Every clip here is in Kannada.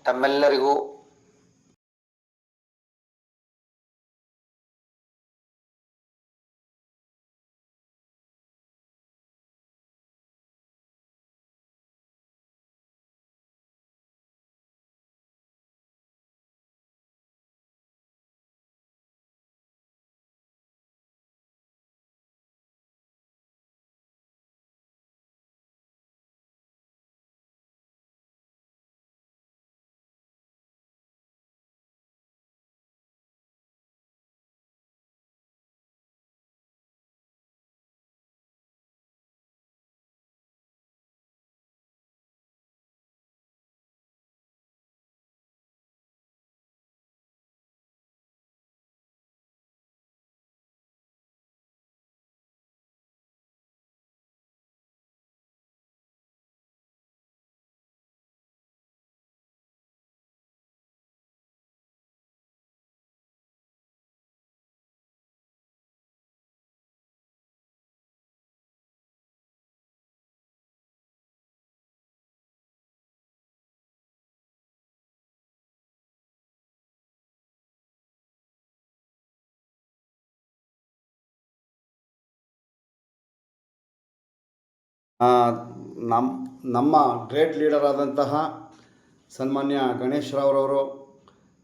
ತಮ್ಮೆಲ್ಲರಿಗೂ ನಮ್ಮ ಗ್ರೇಟ್ ಲೀಡರ್ ಆದಂತಹ ಸನ್ಮಾನ್ಯ ಗಣೇಶ್ ರಾವ್ರವರು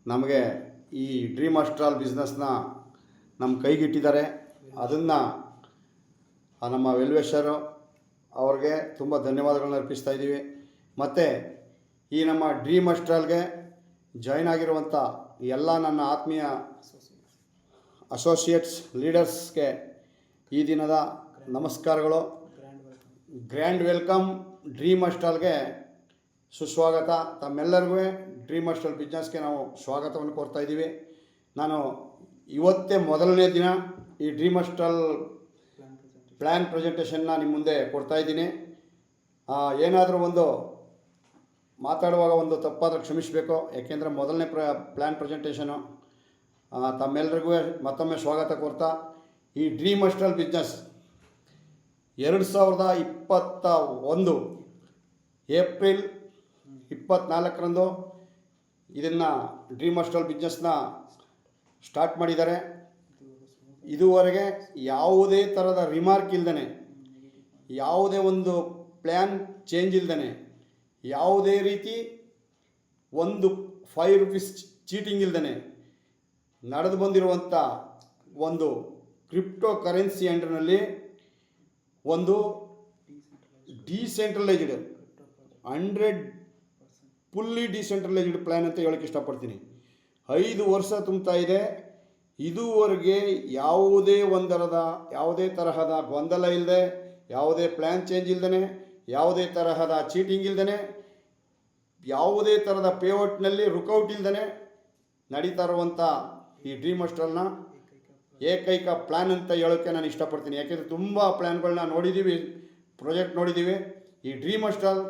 ನಮಗೆ ಈ ಡ್ರೀಮ್ ಆಸ್ಟ್ರಾಲ್ ಬಿಸ್ನೆಸ್ನ ನಮ್ಮ ಕೈಗಿಟ್ಟಿದ್ದಾರೆ. ಅದನ್ನು ನಮ್ಮ ವೆಲ್ವಿಷರು ಅವ್ರಿಗೆ ತುಂಬ ಧನ್ಯವಾದಗಳನ್ನ ಅರ್ಪಿಸ್ತಾ ಇದ್ದೀವಿ. ಮತ್ತು ಈ ನಮ್ಮ ಡ್ರೀಮ್ ಆಸ್ಟ್ರಾಲ್ಗೆ ಜಾಯ್ನ್ ಆಗಿರುವಂಥ ಎಲ್ಲ ನನ್ನ ಆತ್ಮೀಯ ಅಸೋಸಿಯೇಟ್ಸ್ ಲೀಡರ್ಸ್ಗೆ ಈ ದಿನದ ನಮಸ್ಕಾರಗಳು. ಗ್ರ್ಯಾಂಡ್ ವೆಲ್ಕಮ್ ಡ್ರೀಮ್ ಆಸ್ಟ್ರಾಲ್ಗೆ ಸುಸ್ವಾಗತ. ತಮ್ಮೆಲ್ಲರಿಗೂ ಡ್ರೀಮ್ ಆಸ್ಟ್ರಾಲ್ ಬಿಸ್ನೆಸ್ಗೆ ನಾವು ಸ್ವಾಗತವನ್ನು ಕೋರ್ತಾ ಇದ್ದೀವಿ. ನಾನು ಇವತ್ತೇ ಮೊದಲನೇ ದಿನ ಈ ಡ್ರೀಮ್ ಆಸ್ಟ್ರಾಲ್ ಪ್ಲ್ಯಾನ್ ಪ್ರೆಸೆಂಟೇಷನ್ನ ನಿಮ್ಮ ಮುಂದೆ ಕೊಡ್ತಾ ಇದ್ದೀನಿ. ಏನಾದರೂ ಒಂದು ಮಾತಾಡುವಾಗ ಒಂದು ತಪ್ಪಾದರೆ ಕ್ಷಮಿಸಬೇಕು, ಯಾಕೆಂದರೆ ಮೊದಲನೇ ಪ್ಲ್ಯಾನ್ ಪ್ರೆಸೆಂಟೇಷನು. ತಮ್ಮೆಲ್ಲರಿಗೂ ಮತ್ತೊಮ್ಮೆ ಸ್ವಾಗತ ಕೋರ್ತಾ, ಈ ಡ್ರೀಮ್ ಆಸ್ಟ್ರಾಲ್ ಬಿಸ್ನೆಸ್ 2021 ಏಪ್ರಿಲ್ 24ರಂದು ಇದನ್ನು ಡ್ರೀಮ್ ಆಸ್ಟ್ರಾಲ್ ಬಿಸ್ನೆಸ್ನ ಸ್ಟಾರ್ಟ್ ಮಾಡಿದ್ದಾರೆ. ಇದುವರೆಗೆ ಯಾವುದೇ ಥರದ ರಿಮಾರ್ಕ್ ಇಲ್ದೇ, ಯಾವುದೇ ಒಂದು ಪ್ಲ್ಯಾನ್ ಚೇಂಜ್ ಇಲ್ದೇ, ಯಾವುದೇ ರೀತಿ ಒಂದು 5 ರೂಪೀಸ್ ಚೀಟಿಂಗ್ ಇಲ್ದೇ ನಡೆದು ಬಂದಿರುವಂಥ ಒಂದು ಕ್ರಿಪ್ಟೋ ಕರೆನ್ಸಿ ಅಂಡರ್ನಲ್ಲಿ ಒಂದು ಡಿಸೆಂಟ್ರಲೈಸ್ಡ್ 100 ಫುಲ್ಲಿ ಡಿಸೆಂಟ್ರಲೈಸ್ಡ್ ಪ್ಲ್ಯಾನ್ ಅಂತ ಹೇಳೋಕ್ಕೆ ಇಷ್ಟಪಡ್ತೀನಿ. 5 ವರ್ಷ ತುಂಬ್ತಾ ಇದೆ. ಇದುವರೆಗೆ ಯಾವುದೇ ತರಹದ ಗೊಂದಲ ಇಲ್ಲದೆ, ಯಾವುದೇ ಪ್ಲ್ಯಾನ್ ಚೇಂಜ್ ಇಲ್ದೇ, ಯಾವುದೇ ತರಹದ ಚೀಟಿಂಗ್ ಇಲ್ದೇ, ಯಾವುದೇ ಥರದ ಪೇಔಟ್ನಲ್ಲಿ ರುಕೌಟ್ ಇಲ್ದೇ ನಡೀತಾ ಇರುವಂಥ ಈ ಡ್ರೀಮ್ ಆಸ್ಟ್ರಾಲ್ನ ಏಕೈಕ ಪ್ಲ್ಯಾನ್ ಅಂತ ಹೇಳೋಕ್ಕೆ ನಾನು ಇಷ್ಟಪಡ್ತೀನಿ. ಯಾಕೆಂದರೆ ತುಂಬ ಪ್ಲ್ಯಾನ್ಗಳನ್ನ ನೋಡಿದ್ದೀವಿ, ಪ್ರಾಜೆಕ್ಟ್ ನೋಡಿದ್ದೀವಿ. ಈ ಡ್ರೀಮ್ ಆಸ್ಟ್ರಾಲ್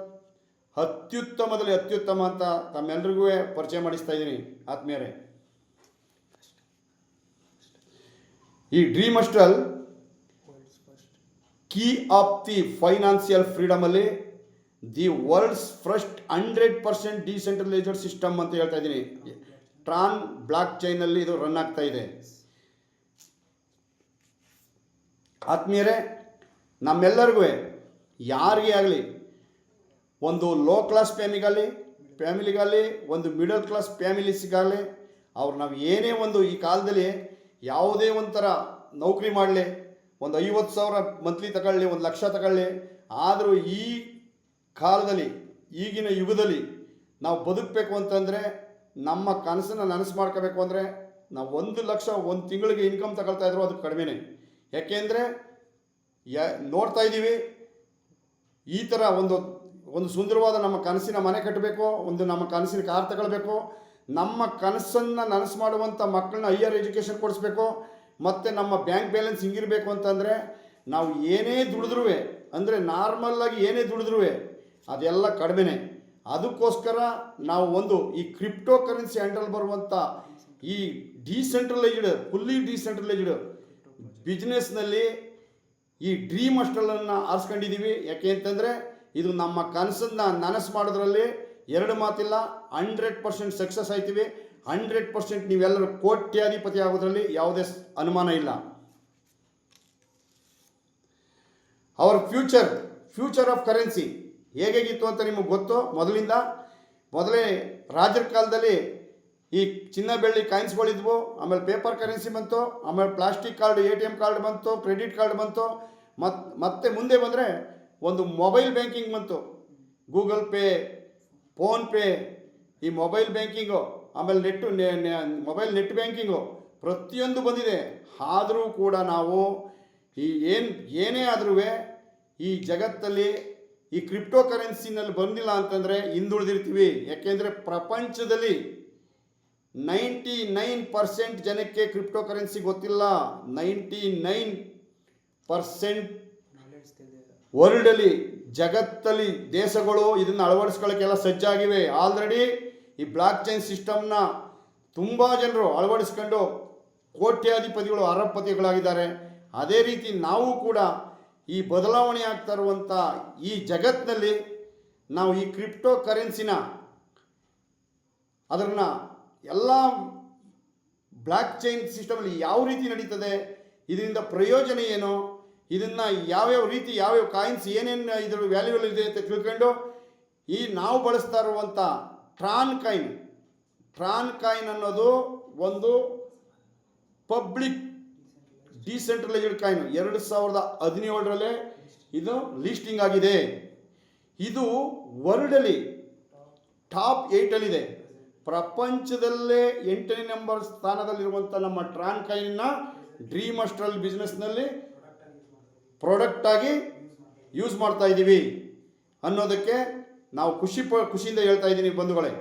ಅತ್ಯುತ್ತಮದಲ್ಲಿ ಅತ್ಯುತ್ತಮ ಅಂತ ತಮ್ಮೆಲ್ಲರಿಗೂ ಪರಿಚಯ ಮಾಡಿಸ್ತಾ ಇದ್ದೀನಿ ಆತ್ಮೀಯರೇ. ಈ dream astral key of the financial ಫ್ರೀಡಮಲ್ಲಿ the world's first 100% decentralised system ಅಂತ ಹೇಳ್ತಾ ಇದ್ದೀನಿ. ಟ್ರಾನ್ ಬ್ಲಾಕ್ ಚೈನಲ್ಲಿ ಇದು ರನ್ ಆಗ್ತಾ ಇದೆ. ಆತ್ಮೀಯರೇ, ನಮ್ಮೆಲ್ಲರಿಗೂ ಯಾರಿಗೇ ಆಗಲಿ, ಒಂದು ಲೋ ಕ್ಲಾಸ್ ಫ್ಯಾಮಿಲಿಗಾಗಲಿ ಒಂದು ಮಿಡಲ್ ಕ್ಲಾಸ್ ಫ್ಯಾಮಿಲೀಸ್ಗಾಗಲಿ, ನಾವು ಏನೇ ಒಂದು ಈ ಕಾಲದಲ್ಲಿ ಯಾವುದೇ ಒಂಥರ ನೌಕರಿ ಮಾಡಲಿ, ಒಂದು 50,000 ಮಂತ್ಲಿ ತಗೊಳ್ಳಿ, 1 ಲಕ್ಷ ತಗೊಳ್ಳಿ, ಆದರೂ ಈ ಕಾಲದಲ್ಲಿ, ಈಗಿನ ಯುಗದಲ್ಲಿ ನಾವು ಬದುಕಬೇಕು ಅಂತಂದರೆ, ನಮ್ಮ ಕನಸನ್ನು ನನಸು ಮಾಡ್ಕೋಬೇಕು ಅಂದರೆ ನಾವು 1 ಲಕ್ಷ ಒಂದು ತಿಂಗಳಿಗೆ ಇನ್ಕಮ್ ತಗೊಳ್ತಾ ಇದ್ರು ಅದು ಕಡಿಮೆನೇ. ಯಾಕೆಂದರೆ ನೋಡ್ತಾ ಇದ್ದೀವಿ, ಈ ಥರ ಒಂದು ಸುಂದರವಾದ ನಮ್ಮ ಕನಸಿನ ಮನೆ ಕಟ್ಟಬೇಕು, ನಮ್ಮ ಕನಸಿನ ಕಾರ್ ತಗೊಳ್ಬೇಕು, ನಮ್ಮ ಕನಸನ್ನು ನನಸು ಮಾಡುವಂಥ ಮಕ್ಕಳನ್ನ ಹೈಯರ್ ಎಜುಕೇಷನ್ ಕೊಡಿಸ್ಬೇಕು, ಮತ್ತು ನಮ್ಮ ಬ್ಯಾಂಕ್ ಬ್ಯಾಲೆನ್ಸ್ ಹಿಂಗಿರಬೇಕು ಅಂತಂದರೆ ನಾವು ಏನೇ ದುಡಿದ್ರೂ, ಅಂದರೆ ನಾರ್ಮಲ್ಲಾಗಿ ಏನೇ ದುಡಿದ್ರೂ ಅದೆಲ್ಲ ಕಡಿಮೆನೇ. ಅದಕ್ಕೋಸ್ಕರ ನಾವು ಈ ಕ್ರಿಪ್ಟೋ ಕರೆನ್ಸಿ ಅಂಡರಲ್ಲಿ ಬರುವಂಥ ಈ ಫುಲ್ಲಿ ಡಿಸೆಂಟ್ರಲೈಸ್ಡ್ ಬಿಸ್ನೆಸ್ನಲ್ಲಿ ಈ ಡ್ರೀಮ್ ಆಸ್ಟ್ರಾಲನ್ನು ಆರಿಸ್ಕೊಂಡಿದ್ದೀವಿ. ಯಾಕೆ ಅಂತಂದರೆ ಇದು ನಮ್ಮ ಕನಸನ್ನು ನನಸು ಮಾಡೋದ್ರಲ್ಲಿ ಎರಡು ಮಾತಿಲ್ಲ, 100% ಸಕ್ಸಸ್ ಆಯ್ತೀವಿ. 100% ನೀವೆಲ್ಲರೂ ಕೋಟ್ಯಾಧಿಪತಿ ಆಗೋದ್ರಲ್ಲಿ ಯಾವುದೇ ಅನುಮಾನ ಇಲ್ಲ. ಅವರ ಫ್ಯೂಚರ್ ಆಫ್ ಕರೆನ್ಸಿ ಹೇಗಿತ್ತು ಅಂತ ನಿಮಗೆ ಗೊತ್ತು. ಮೊದಲೇ ರಾಜರ ಕಾಲದಲ್ಲಿ ಈ ಚಿನ್ನ ಬೆಳ್ಳಿ ಕಾಯಿನ್ಸ್ಗಳಿದ್ವು, ಆಮೇಲೆ ಪೇಪರ್ ಕರೆನ್ಸಿ ಬಂತು, ಆಮೇಲೆ ಪ್ಲಾಸ್ಟಿಕ್ ಕಾರ್ಡ್, ATM ಕಾರ್ಡ್ ಬಂತು, ಕ್ರೆಡಿಟ್ ಕಾರ್ಡ್ ಬಂತು, ಮತ್ತೆ ಮುಂದೆ ಬಂದರೆ ಒಂದು ಮೊಬೈಲ್ ಬ್ಯಾಂಕಿಂಗ್ ಬಂತು, ಗೂಗಲ್ ಪೇ, ಫೋನ್ಪೇ, ಈ ಮೊಬೈಲ್ ಬ್ಯಾಂಕಿಂಗು, ಆಮೇಲೆ ಮೊಬೈಲ್ ನೆಟ್ ಬ್ಯಾಂಕಿಂಗು ಪ್ರತಿಯೊಂದು ಬಂದಿದೆ. ಆದರೂ ಕೂಡ ನಾವು ಏನೇ ಆದ್ರೂ ಈ ಜಗತ್ತಲ್ಲಿ ಈ ಕ್ರಿಪ್ಟೋ ಕರೆನ್ಸಿನಲ್ಲಿ ಬಂದಿಲ್ಲ ಅಂತಂದರೆ ಹಿಂದುಳಿದಿರ್ತೀವಿ. ಯಾಕೆಂದರೆ ಪ್ರಪಂಚದಲ್ಲಿ 99% ಜನಕ್ಕೆ ಕ್ರಿಪ್ಟೋ ಕರೆನ್ಸಿ ಗೊತ್ತಿಲ್ಲ. 99% ವರ್ಲ್ಡಲ್ಲಿ, ಜಗತ್ತಲ್ಲಿ ದೇಶಗಳು ಇದನ್ನು ಅಳವಡಿಸ್ಕೊಳ್ಳೋಕ್ಕೆಲ್ಲ ಸಜ್ಜಾಗಿವೆ. ಆಲ್ರೆಡಿ ಈ ಬ್ಲಾಕ್ ಚೈನ್ ಸಿಸ್ಟಮ್ನ ತುಂಬ ಜನರು ಅಳವಡಿಸ್ಕೊಂಡು ಕೋಟ್ಯಾಧಿಪತಿಗಳು, ಅರಬಪತಿಗಳಾಗಿದ್ದಾರೆ. ಅದೇ ರೀತಿ ನಾವು ಕೂಡ ಈ ಬದಲಾವಣೆ ಆಗ್ತಾ ಇರುವಂಥ ಈ ಜಗತ್ತಿನಲ್ಲಿ ನಾವು ಈ ಕ್ರಿಪ್ಟೋ ಕರೆನ್ಸಿನ ಅದನ್ನು ಎಲ್ಲ ಬ್ಲಾಕ್ ಚೈನ್ ಸಿಸ್ಟಮಲ್ಲಿ ಯಾವ ರೀತಿ ನಡೀತದೆ, ಇದರಿಂದ ಪ್ರಯೋಜನ ಏನು, ಇದನ್ನು ಯಾವ್ಯಾವ ರೀತಿ ಯಾವ್ಯಾವ ಕಾಯಿನ್ಸ್ ಏನೇನು ಇದರ ವ್ಯಾಲ್ಯೂಲ್ ಇದೆ ಅಂತ ತಿಳ್ಕೊಂಡು ಈ ನಾವು ಬಳಸ್ತಾ ಇರುವಂಥ ಟ್ರಾನ್ ಕಾಯಿನ್ ಅನ್ನೋದು ಒಂದು ಪಬ್ಲಿಕ್ ಡಿಸೆಂಟ್ರಲೈಸ್ಡ್ ಕಾಯಿನ್. 2017 ಇದು ಲಿಸ್ಟಿಂಗ್ ಆಗಿದೆ. ಇದು ವರ್ಲ್ಡಲ್ಲಿ ಟಾಪ್ 8 ಪ್ರಪಂಚದಲ್ಲೇ 8ನೇ ನಂಬರ್ ಸ್ಥಾನದಲ್ಲಿರುವಂಥ ನಮ್ಮ ಟ್ರಾನ್ ಕಾಯಿನ್ನ ಡ್ರೀಮ್ ಅಸ್ಟ್ರಲ್ ಬಿಸ್ನೆಸ್ನಲ್ಲಿ ಪ್ರಾಡಕ್ಟ್ ಆಗಿ ಯೂಸ್ ಮಾಡ್ತಾ ಇದ್ದೀವಿ ಅನ್ನೋದಕ್ಕೆ ನಾವು ಖುಷಿಯಿಂದ ಹೇಳ್ತಾ ಇದ್ದೀನಿ ಬಂಧುಗಳೇ.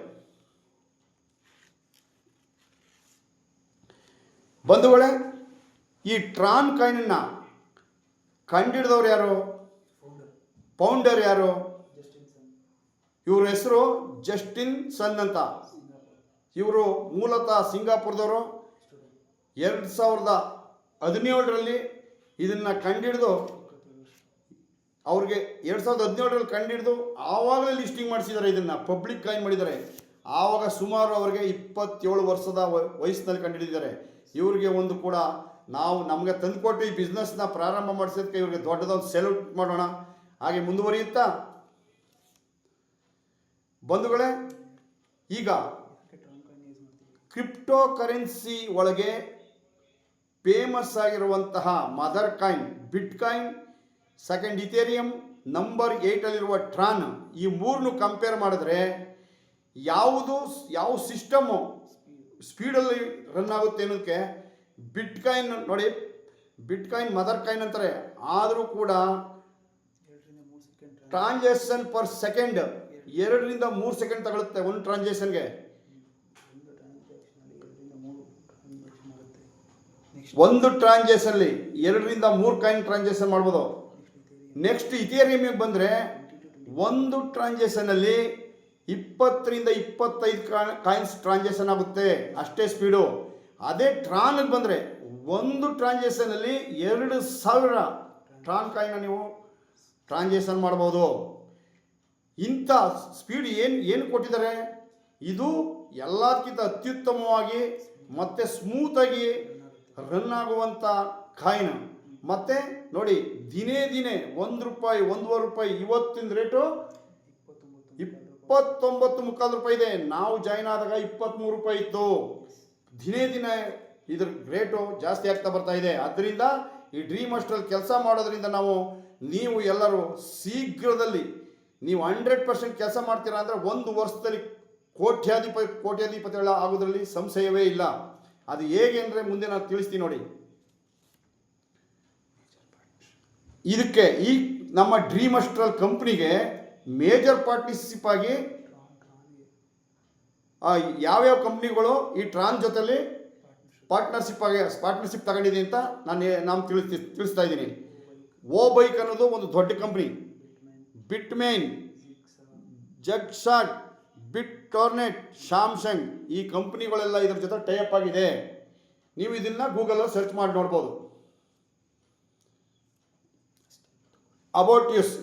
ಈ ಟ್ರಾನ್ ಕಾಯಿನ್ನ ಕಂಡಿಡಿದವ್ರು ಯಾರು, ಫೌಂಡರ್ ಯಾರು? ಇವ್ರ ಹೆಸರು ಜಸ್ಟಿನ್ ಸನ್ ಅಂತ. ಇವರು ಮೂಲತಃ ಸಿಂಗಾಪುರದವರು. 2017 ಇದನ್ನು ಕಂಡಿಡಿದು ಅವ್ರಿಗೆ 2017 ಕಂಡಿಡಿದು ಆವಾಗಲೇ ಲಿಸ್ಟಿಂಗ್ ಮಾಡಿಸಿದ್ದಾರೆ. ಇದನ್ನು ಪಬ್ಲಿಕ್ ಕಾಯಿನ್ ಮಾಡಿದ್ದಾರೆ. ಆವಾಗ ಸುಮಾರು ಅವ್ರಿಗೆ 27 ವರ್ಷದ ವಯಸ್ಸಿನಲ್ಲಿ ಕಂಡುಹಿಡಿದಿದ್ದಾರೆ. ಇವ್ರಿಗೆ ಒಂದು ಕೂಡ ನಮಗೆ ತಂದುಕೊಟ್ಟು ಈ ಬಿಸ್ನೆಸ್ನ ಪ್ರಾರಂಭ ಮಾಡಿಸೋದಕ್ಕೆ ಇವ್ರಿಗೆ ದೊಡ್ಡದೊಂದು ಸೆಲ್ಯೂಟ್ ಮಾಡೋಣ. ಹಾಗೆ ಮುಂದುವರಿಯುತ್ತಾ ಬಂಧುಗಳೇ, ಈಗ ಕ್ರಿಪ್ಟೋ ಕರೆನ್ಸಿ ಒಳಗೆ ಫೇಮಸ್ ಆಗಿರುವಂತಹ mother coin bitcoin, second Ethereum, number 8 ಟ್ರಾನ್, ಈ ಮೂರನ್ನು ಕಂಪೇರ್ ಮಾಡಿದ್ರೆ ಯಾವ ಸಿಸ್ಟಮು ಸ್ಪೀಡಲ್ಲಿ ರನ್ ಆಗುತ್ತೆ ಅನ್ನೋದಕ್ಕೆ ಬಿಟ್ಕಾಯಿನ್ ನೋಡಿ. ಬಿಟ್ಕಾಯಿನ್ ಮದರ್ ಕಾಯಿನ್ ಅಂತಾರೆ. ಆದರೂ ಕೂಡ ಟ್ರಾನ್ಸಾಕ್ಷನ್ ಪರ್ ಸೆಕೆಂಡ್ 2 ರಿಂದ 3 ಸೆಕೆಂಡ್ ತಗೊಳುತ್ತೆ ಒಂದು ಟ್ರಾನ್ಸಾಕ್ಷನ್ಗೆ. ಒಂದು ಟ್ರಾನ್ಸಾಕ್ಷನ್ಲಿ 2 ರಿಂದ 3 ಕಾಯಿನ್ ಟ್ರಾನ್ಸಾಕ್ಷನ್ ಮಾಡ್ಬೋದು. ನೆಕ್ಸ್ಟ್ ಇಥೇರಿಯಂಗೆ ಬಂದರೆ ಒಂದು ಟ್ರಾನ್ಸಾಕ್ಷನಲ್ಲಿ 20 ರಿಂದ 25 ಕಾಯಿನ್ಸ್ ಟ್ರಾನ್ಸಾಕ್ಷನ್ ಆಗುತ್ತೆ, ಅಷ್ಟೇ ಸ್ಪೀಡು. ಅದೇ ಟ್ರಾನ್ಗೆ ಬಂದರೆ ಒಂದು ಟ್ರಾನ್ಸಾಕ್ಷನಲ್ಲಿ 2000 ಟ್ರಾನ್ ಕಾಯಿನ್ನ ನೀವು ಟ್ರಾನ್ಸಾಕ್ಷನ್ ಮಾಡ್ಬೋದು. ಇಂಥ ಸ್ಪೀಡ್ ಏನು ಕೊಟ್ಟಿದ್ದಾರೆ. ಇದು ಎಲ್ಲದಕ್ಕಿಂತ ಅತ್ಯುತ್ತಮವಾಗಿ ಮತ್ತು ಸ್ಮೂತಾಗಿ ರನ್ ಆಗುವಂಥ ಕಾಯಿನ್. ಮತ್ತು ನೋಡಿ, ದಿನೇ ₹1, ₹1.5 ಇವತ್ತಿನ ರೇಟು ₹29.75 ಇದೆ. ನಾವು ಜಾಯ್ನ್ ಆದಾಗ ₹23 ಇತ್ತು. ದಿನೇ ಇದ್ರ ರೇಟು ಜಾಸ್ತಿ ಆಗ್ತಾ ಬರ್ತಾ ಇದೆ. ಆದ್ದರಿಂದ ಈ ಡ್ರೀಮ್ ಅಸ್ಟ್ರಲ್ ಕೆಲಸ ಮಾಡೋದ್ರಿಂದ ನೀವು ಎಲ್ಲರೂ ಶೀಘ್ರದಲ್ಲಿ ನೀವು 100% ಕೆಲಸ ಮಾಡ್ತೀರಾ ಅಂದರೆ 1 ವರ್ಷದಲ್ಲಿ ಕೋಟ್ಯಾಧಿಪತಿಗಳ ಆಗೋದ್ರಲ್ಲಿ ಸಂಶಯವೇ ಇಲ್ಲ. ಅದು ಹೇಗೆ ಅಂದರೆ ಮುಂದೆ ನಾನು ತಿಳಿಸ್ತೀನಿ ನೋಡಿ. ಇದಕ್ಕೆ ಈ ನಮ್ಮ ಡ್ರೀಮ್ ಅಸ್ಟ್ರಲ್ ಕಂಪ್ನಿಗೆ ಮೇಜರ್ ಪಾರ್ಟ್ನರ್ಶಿಪ್ ಆಗಿ ಯಾವ್ಯಾವ ಕಂಪ್ನಿಗಳು ಈ ಟ್ರಾನ್ ಜೊತೆಲಿ ಪಾರ್ಟ್ನರ್ಶಿಪ್ ತಗೊಂಡಿದೆ ಅಂತ ನಾನು ತಿಳಿಸ್ತಾ ಇದ್ದೀನಿ. ಓಬೈಕ್ ಅನ್ನೋದು ಒಂದು ದೊಡ್ಡ ಕಂಪ್ನಿ. ಬಿಟ್ಮೇನ್, ಜಗ್ಶಾಟ್, ಬಿಟ್ಟಾರ್ನೆಟ್, ಸ್ಯಾಮ್ಸಂಗ್ ಈ ಕಂಪ್ನಿಗಳೆಲ್ಲ ಇದ್ರ ಜೊತೆ ಟೈಅಪ್ ಆಗಿದೆ. ನೀವು ಇದನ್ನು ಗೂಗಲಲ್ಲಿ ಸರ್ಚ್ ಮಾಡಿ ನೋಡ್ಬೋದು. ಅಬೌಟ್ ಯೂಸ್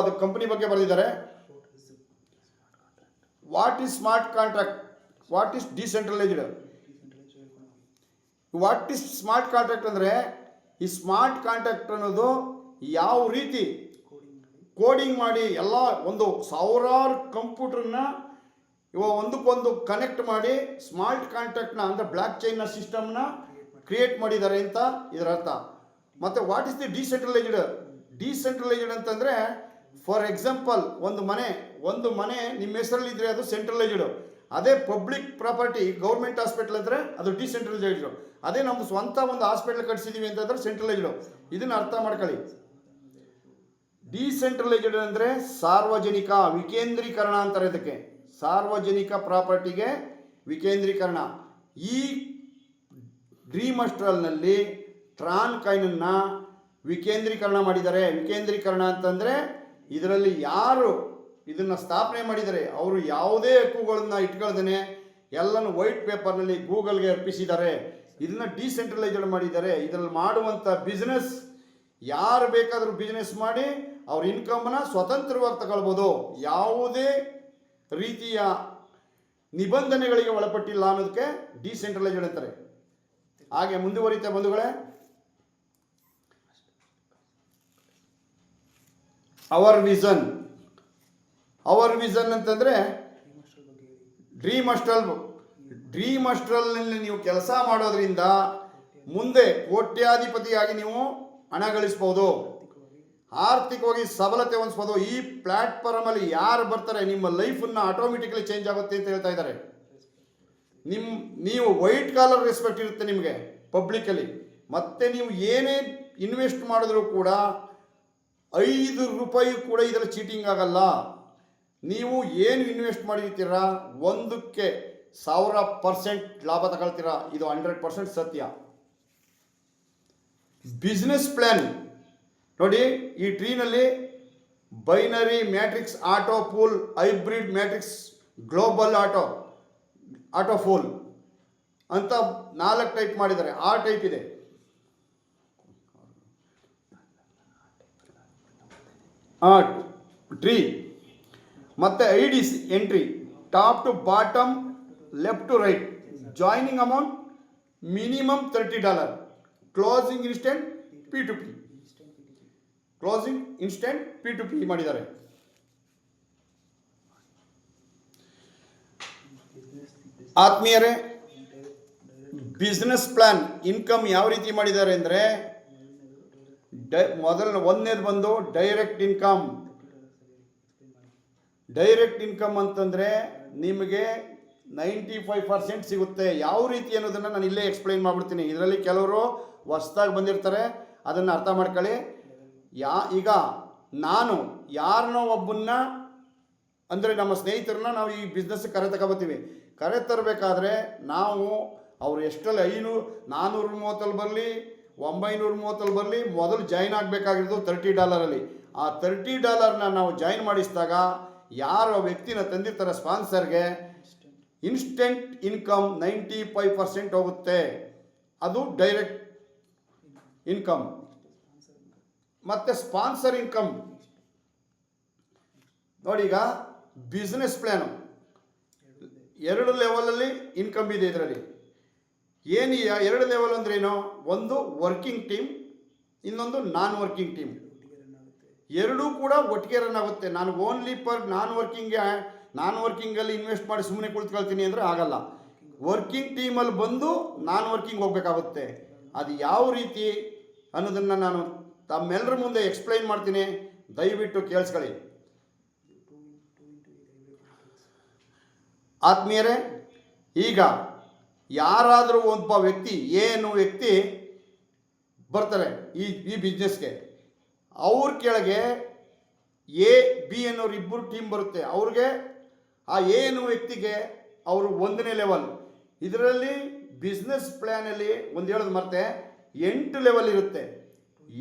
ಅದು ಕಂಪ್ನಿ ಬಗ್ಗೆ ಬರೆದಿದ್ದಾರೆ. What is smart contract, what is decentralised. What is smart contract ಅಂದರೆ, ಈ ಸ್ಮಾರ್ಟ್ ಕಾಂಟ್ರಾಕ್ಟ್ ಅನ್ನೋದು ಯಾವ ರೀತಿ ಕೋಡಿಂಗ್ ಮಾಡಿ ಎಲ್ಲ ಒಂದು ಸಾವಿರಾರು ಕಂಪ್ಯೂಟರ್ನ ಒಂದಕ್ಕೊಂದು ಕನೆಕ್ಟ್ ಮಾಡಿ ಸ್ಮಾರ್ಟ್ ಕಾಂಟ್ರಾಕ್ಟ್ನ ಅಂದರೆ ಬ್ಲಾಕ್ ಚೈನ್ನ ಸಿಸ್ಟಮ್ನ ಕ್ರಿಯೇಟ್ ಮಾಡಿದ್ದಾರೆ ಅಂತ ಇದರ ಅರ್ಥ. ಮತ್ತು what is the decentralised. Decentralised ಅಂತಂದರೆ, ಫಾರ್ ಎಕ್ಸಾಂಪಲ್ ಒಂದು ಮನೆ ನಿಮ್ಮ ಹೆಸರಲ್ಲಿದ್ದರೆ ಅದು ಸೆಂಟ್ರಲೈಸ್ಡ್. ಅದೇ ಪಬ್ಲಿಕ್ ಪ್ರಾಪರ್ಟಿ ಗೌರ್ಮೆಂಟ್ ಹಾಸ್ಪಿಟಲ್ ಅಂದರೆ ಅದು ಡಿಸೆಂಟ್ರಲೈಸ್ಡ್. ಅದೇ ನಮ್ಮ ಸ್ವಂತ ಒಂದು ಹಾಸ್ಪಿಟಲ್ ಕಟ್ಸಿದ್ದೀವಿ ಅಂತಂದ್ರೆ ಸೆಂಟ್ರಲೈಸ್ಡ್. ಇದನ್ನು ಅರ್ಥ ಮಾಡ್ಕೊಳ್ಳಿ. ಡಿಸೆಂಟ್ರಲೈಸ್ಡ್ ಅಂದರೆ ಸಾರ್ವಜನಿಕ ವಿಕೇಂದ್ರೀಕರಣ ಅಂತಾರೆ ಇದಕ್ಕೆ. ಸಾರ್ವಜನಿಕ ಪ್ರಾಪರ್ಟಿಗೆ ವಿಕೇಂದ್ರೀಕರಣ. ಈ ಡ್ರೀಮ್ ಅಸ್ಟ್ರಲ್ನಲ್ಲಿ ಟ್ರಾನ್ ಕಾಯಿನನ್ನು ವಿಕೇಂದ್ರೀಕರಣ ಮಾಡಿದ್ದಾರೆ. ವಿಕೇಂದ್ರೀಕರಣ ಅಂತಂದರೆ ಇದರಲ್ಲಿ ಯಾರು ಇದನ್ನು ಸ್ಥಾಪನೆ ಮಾಡಿದ್ದಾರೆ ಅವರು ಯಾವುದೇ ಹಕ್ಕುಗಳನ್ನ ಇಟ್ಕೊಳ್ದೇನೆ ಎಲ್ಲನೂ ವೈಟ್ ಪೇಪರ್ನಲ್ಲಿ ಗೂಗಲ್ಗೆ ಅರ್ಪಿಸಿದ್ದಾರೆ. ಇದನ್ನು ಡಿಸೆಂಟ್ರಲೈಸ್ಡ್ ಮಾಡಿದ್ದಾರೆ. ಇದರಲ್ಲಿ ಮಾಡುವಂಥ ಬಿಸ್ನೆಸ್ ಯಾರು ಬೇಕಾದರೂ ಬಿಸ್ನೆಸ್ ಮಾಡಿ ಅವ್ರ ಇನ್ಕಮ್ನ ಸ್ವತಂತ್ರವಾಗಿ ತಗೊಳ್ಬೋದು. ಯಾವುದೇ ರೀತಿಯ ನಿಬಂಧನೆಗಳಿಗೆ ಒಳಪಟ್ಟಿಲ್ಲ ಅನ್ನೋದಕ್ಕೆ ಡಿಸೆಂಟ್ರಲೈಸ್ಡ್ ಅಂತಾರೆ. ಹಾಗೆ ಮುಂದುವರಿತಾ ಬಂಧುಗಳೇ, ಅವರ್ ವಿಷನ್ ಅಂತಂದರೆ ಡ್ರೀಮ್ ಅಸ್ಟ್ರಲ್ನಲ್ಲಿ ನೀವು ಕೆಲಸ ಮಾಡೋದ್ರಿಂದ ಮುಂದೆ ಕೋಟ್ಯಾಧಿಪತಿಯಾಗಿ ನೀವು ಹಣ ಗಳಿಸ್ಬೋದು, ಆರ್ಥಿಕವಾಗಿ ಸಬಲತೆ ಹೊಂದಿಸ್ಬೋದು. ಈ ಪ್ಲ್ಯಾಟ್ಫಾರ್ಮಲ್ಲಿ ಯಾರು ಬರ್ತಾರೆ ನಿಮ್ಮ ಲೈಫನ್ನು ಆಟೋಮೆಟಿಕಲಿ ಚೇಂಜ್ ಆಗುತ್ತೆ ಅಂತ ಹೇಳ್ತಾ ಇದ್ದಾರೆ. ನೀವು ವೈಟ್ ಕಾಲರ್ ರೆಸ್ಪೆಕ್ಟ್ ಇರುತ್ತೆ ನಿಮಗೆ ಪಬ್ಲಿಕಲ್ಲಿ. ಮತ್ತು ನೀವು ಏನೇ ಇನ್ವೆಸ್ಟ್ ಮಾಡಿದ್ರೂ ಕೂಡ 5 ರೂಪಾಯಿ ಕೂಡ ಇದರಲ್ಲಿ ಚೀಟಿಂಗ್ ಆಗಲ್ಲ. ನೀವು ಏನು ಇನ್ವೆಸ್ಟ್ ಮಾಡಿರ್ತೀರ ಒಂದಕ್ಕೆ 1000% ಲಾಭ ತಗೊಳ್ತೀರಾ. ಇದು 100% ಸತ್ಯ. ಬಿಸ್ನೆಸ್ ಪ್ಲ್ಯಾನ್ ನೋಡಿ, ಈ ಟ್ರೀನಲ್ಲಿ binary matrix, auto pool, hybrid matrix, global auto pool ಅಂತ 4 ಟೈಪ್ ಮಾಡಿದ್ದಾರೆ. 6 ಟೈಪ್ ಇದೆ. ಟ್ರೀ ಮತ್ತು IDs entry, top to bottom, left to right, joining amount minimum $30, closing instant P2P ಮಾಡಿದ್ದಾರೆ. ಆತ್ಮೀಯರೇ, ಬಿಸ್ನೆಸ್ ಪ್ಲಾನ್ ಇನ್ಕಮ್ ಯಾವ ರೀತಿ ಮಾಡಿದ್ದಾರೆ ಅಂದರೆ, ಒಂದನೇದು ಬಂದು ಡೈರೆಕ್ಟ್ ಇನ್ಕಮ್ ಅಂತಂದರೆ ನಿಮಗೆ 95% ಸಿಗುತ್ತೆ. ಯಾವ ರೀತಿ ಅನ್ನೋದನ್ನು ನಾನು ಇಲ್ಲೇ ಎಕ್ಸ್ಪ್ಲೈನ್ ಮಾಡಿಬಿಡ್ತೀನಿ. ಇದರಲ್ಲಿ ಕೆಲವರು ಹೊಸ್ದಾಗಿ ಬಂದಿರ್ತಾರೆ, ಅದನ್ನು ಅರ್ಥ ಮಾಡ್ಕೊಳ್ಳಿ. ಈಗ ನಾನು ಯಾರನ್ನೋ ಒಬ್ಬನ್ನ ಅಂದರೆ ನಮ್ಮ ಸ್ನೇಹಿತರನ್ನ ನಾವು ಈ ಬಿಸ್ನೆಸ್ ಕರೆ ತಗೋಬತ್ತೀವಿ. ಕರೆ ತರಬೇಕಾದ್ರೆ ನಾವು ಅವರು ಎಷ್ಟಲ್ಲಿ 430 ಬರಲಿ, 930 ಬರಲಿ, ಮೊದಲು ಜಾಯ್ನ್ ಆಗಬೇಕಾಗಿರೋದು $30. ಆ $30ನ ನಾವು ಜಾಯ್ನ್ ಮಾಡಿಸಿದಾಗ ಯಾರು ವ್ಯಕ್ತಿನ ತಂದಿರ್ತಾರೆ ಸ್ಪಾನ್ಸರ್ಗೆ ಇನ್ಸ್ಟೆಂಟ್ ಇನ್ಕಮ್ 95% ಹೋಗುತ್ತೆ. ಅದು ಡೈರೆಕ್ಟ್ ಇನ್ಕಮ್. ಮತ್ತು ಸ್ಪಾನ್ಸರ್ ಇನ್ಕಮ್ ನೋಡಿ, ಈಗ ಬಿಸ್ನೆಸ್ ಪ್ಲ್ಯಾನು 2 ಲೆವೆಲಲ್ಲಿ ಇನ್ಕಮ್ ಇದೆ. ಇದರಲ್ಲಿ ಏನು 2 ಲೆವೆಲ್ ಅಂದ್ರೇನು, ಒಂದು ವರ್ಕಿಂಗ್ ಟೀಮ್, ಇನ್ನೊಂದು ನಾನ್ ವರ್ಕಿಂಗ್ ಟೀಮ್. ಎರಡೂ ಕೂಡ ಒಟ್ಟಿಗೆ ರನ್ ಆಗುತ್ತೆ. ನಾನು ಓನ್ಲಿ ನಾನ್ ವರ್ಕಿಂಗಲ್ಲಿ ಇನ್ವೆಸ್ಟ್ ಮಾಡಿ ಸುಮ್ಮನೆ ಕುಳಿತುಕೊಳ್ತೀನಿ ಅಂದರೆ ಆಗಲ್ಲ. ವರ್ಕಿಂಗ್ ಟೀಮಲ್ಲಿ ಬಂದು ನಾನ್ ವರ್ಕಿಂಗ್ ಹೋಗಬೇಕಾಗುತ್ತೆ. ಅದು ಯಾವ ರೀತಿ ಅನ್ನೋದನ್ನು ನಾನು ತಮ್ಮೆಲ್ಲರ ಮುಂದೆ ಎಕ್ಸ್ಪ್ಲೈನ್ ಮಾಡ್ತೀನಿ, ದಯವಿಟ್ಟು ಕೇಳಿಸ್ಕೊಳ್ಳಿ. ಆತ್ಮೀಯರೇ, ಈಗ ಯಾರಾದರೂ ಒಬ್ಬ ವ್ಯಕ್ತಿ ಬರ್ತಾರೆ ಈ ಬಿಸ್ನೆಸ್ಗೆ, ಅವ್ರ ಕೆಳಗೆ ಎ ಬಿ ಅನ್ನೋರು 2 ಟೀಮ್ ಬರುತ್ತೆ. ಅವ್ರಿಗೆ ಆ ಎ ಅನ್ನೋ ವ್ಯಕ್ತಿಗೆ ಅವರು 1ನೇ ಲೆವೆಲ್. ಇದರಲ್ಲಿ ಬಿಸ್ನೆಸ್ ಪ್ಲ್ಯಾನಲ್ಲಿ ಒಂದು ಹೇಳೋದು ಮರ್ತೆ 8 ಲೆವೆಲ್ ಇರುತ್ತೆ.